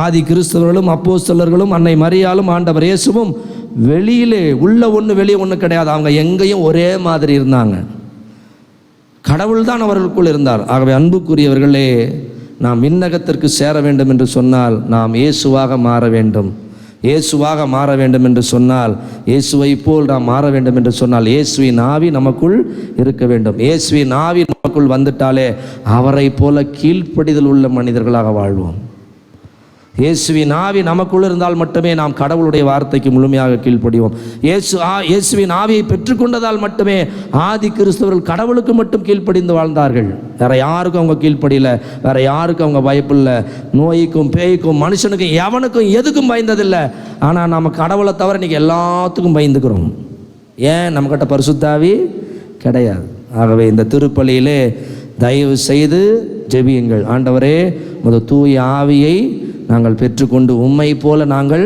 Speaker 1: ஆதி கிறிஸ்தவர்களும் அப்போஸ்தலர்களும் அன்னை மரியாளும் ஆண்டவர் இயேசுவும் வெளியிலே உள்ள ஒன்று வெளியே ஒன்று கிடையாது. அவங்க எங்கேயும் ஒரே மாதிரி இருந்தாங்க. கடவுள் தான் அவர்களுக்குள் இருந்தார். ஆகவே அன்புக்குரியவர்களே, நாம் விண்ணகத்திற்கு சேர வேண்டும் என்று சொன்னால் நாம் இயேசுவாக மாற வேண்டும். இயேசுவாக மாற வேண்டும் என்று சொன்னால், இயேசுவை போல் நாம் மாற வேண்டும் என்று சொன்னால் இயேசுவின் ஆவி நமக்குள் இருக்க வேண்டும். இயேசுவின் ஆவி நமக்குள் வந்துட்டாலே அவரை போல கீழ்ப்படிதல் உள்ள மனிதர்களாக வாழ்வோம். இயேசுவின் ஆவி நமக்குள் இருந்தால் மட்டுமே நாம் கடவுளுடைய வார்த்தைக்கு முழுமையாக கீழ்ப்படிவோம். இயேசுவின் ஆவியை பெற்றுக்கொண்டதால் மட்டுமே ஆதி கிறிஸ்தவர்கள் கடவுளுக்கு மட்டும் கீழ்ப்படிந்து வாழ்ந்தார்கள். வேற யாருக்கும் அவங்க கீழ்ப்படியல, வேற யாருக்கும் அவங்க பயப்பில்லை. நோய்க்கும் பேய்க்கும் மனுஷனுக்கும் எவனுக்கும் எதுக்கும் பயந்ததில்லை. ஆனால் நம்ம கடவுளை தவிர இன்னைக்கு எல்லாத்துக்கும் பயந்துக்கிறோம். ஏன்? நம்மக்கிட்ட பரிசுத்த ஆவி கிடையாது. ஆகவே இந்த திருப்பலியிலே தயவு செய்து ஜெபியுங்கள். ஆண்டவரே, உமது தூய ஆவியை நாங்கள் பெற்றுக்கொண்டு உம்மை போல நாங்கள்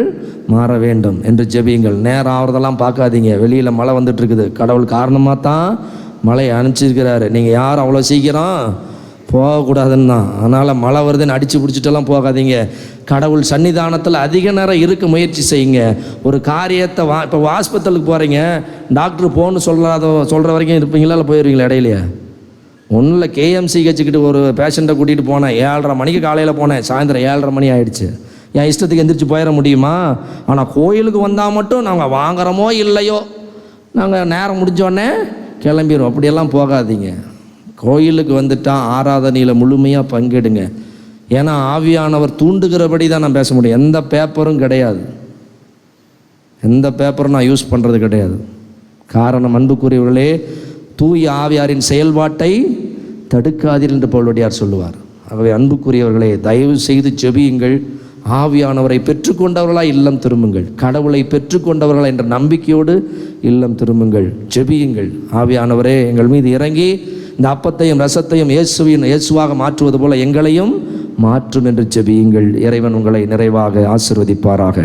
Speaker 1: மாற வேண்டும் என்று ஜெபியுங்கள். நேரம் ஆகிறதெல்லாம் பார்க்காதீங்க. வெளியில் மழை வந்துட்டு இருக்குது, கடவுள் காரணமாக தான் மழை அனுப்பிச்சிருக்கிறாரு. நீங்கள் யாரும் அவ்வளோ சீக்கிரம் போகக்கூடாதுன்னு தான். அதனால் மழை வருதுன்னு அடித்து பிடிச்சிட்டெல்லாம் போகாதீங்க. கடவுள் சன்னிதானத்தில் அதிக நேரம் இருக்க முயற்சி செய்யுங்க. ஒரு காரியத்தை இப்போ ஹாஸ்பிட்டலுக்கு போகிறீங்க, டாக்டர் போகணுன்னு சொல்கிற வரைக்கும் இருப்பீங்களா, இல்லை போயிடுவீங்களா? இடையிலையே ஒன்றும் இல்லை. கேஎம்சி வச்சுக்கிட்டு ஒரு பேஷண்ட்டை கூட்டிகிட்டு போனேன். 7:30 மணிக்கு காலையில் போனேன், சாயந்தரம் 7:30 மணி ஆகிடுச்சு. என் இஷ்டத்துக்கு எந்திரிச்சு போயிட முடியுமா? ஆனால் கோயிலுக்கு வந்தால் மட்டும் நாங்கள் வாங்குறோமோ இல்லையோ, நாங்கள் நேரம் முடிஞ்சோடனே கிளம்பிடுவோம். அப்படியெல்லாம் போகாதீங்க. கோயிலுக்கு வந்துட்டால் ஆராதனையில் முழுமையாக பங்கெடுங்க. ஏன்னா ஆவியானவர் தூண்டுகிறபடி தான் நான் பேச முடியும். எந்த பேப்பரும் கிடையாது, எந்த பேப்பரும் நான் யூஸ் பண்ணுறது கிடையாது. காரணம், அன்புக்குரியவர்களே, தூய ஆவியாரின் செயல்பாட்டை தடுக்காதீர்கள் என்று பவுலடியார் சொல்லுவார். ஆகவே அன்புக்குரியவர்களே, தயவு செய்து ஜெபியுங்கள். ஆவியானவரை பெற்றுக்கொண்டவர்களாய் இல்லம் திரும்புங்கள். கடவுளை பெற்றுக்கொண்டவர்களா என்ற நம்பிக்கையோடு இல்லம் திரும்புங்கள். ஜெபியுங்கள். ஆவியானவரே, எங்கள் மீது இறங்கி இந்த அப்பத்தையும் ரசத்தையும் இயேசுவாக மாற்றுவது போல எங்களையும் மாற்றும் என்று ஜெபியுங்கள். இறைவன் உங்களை நிறைவாக ஆசீர்வதிப்பாராக.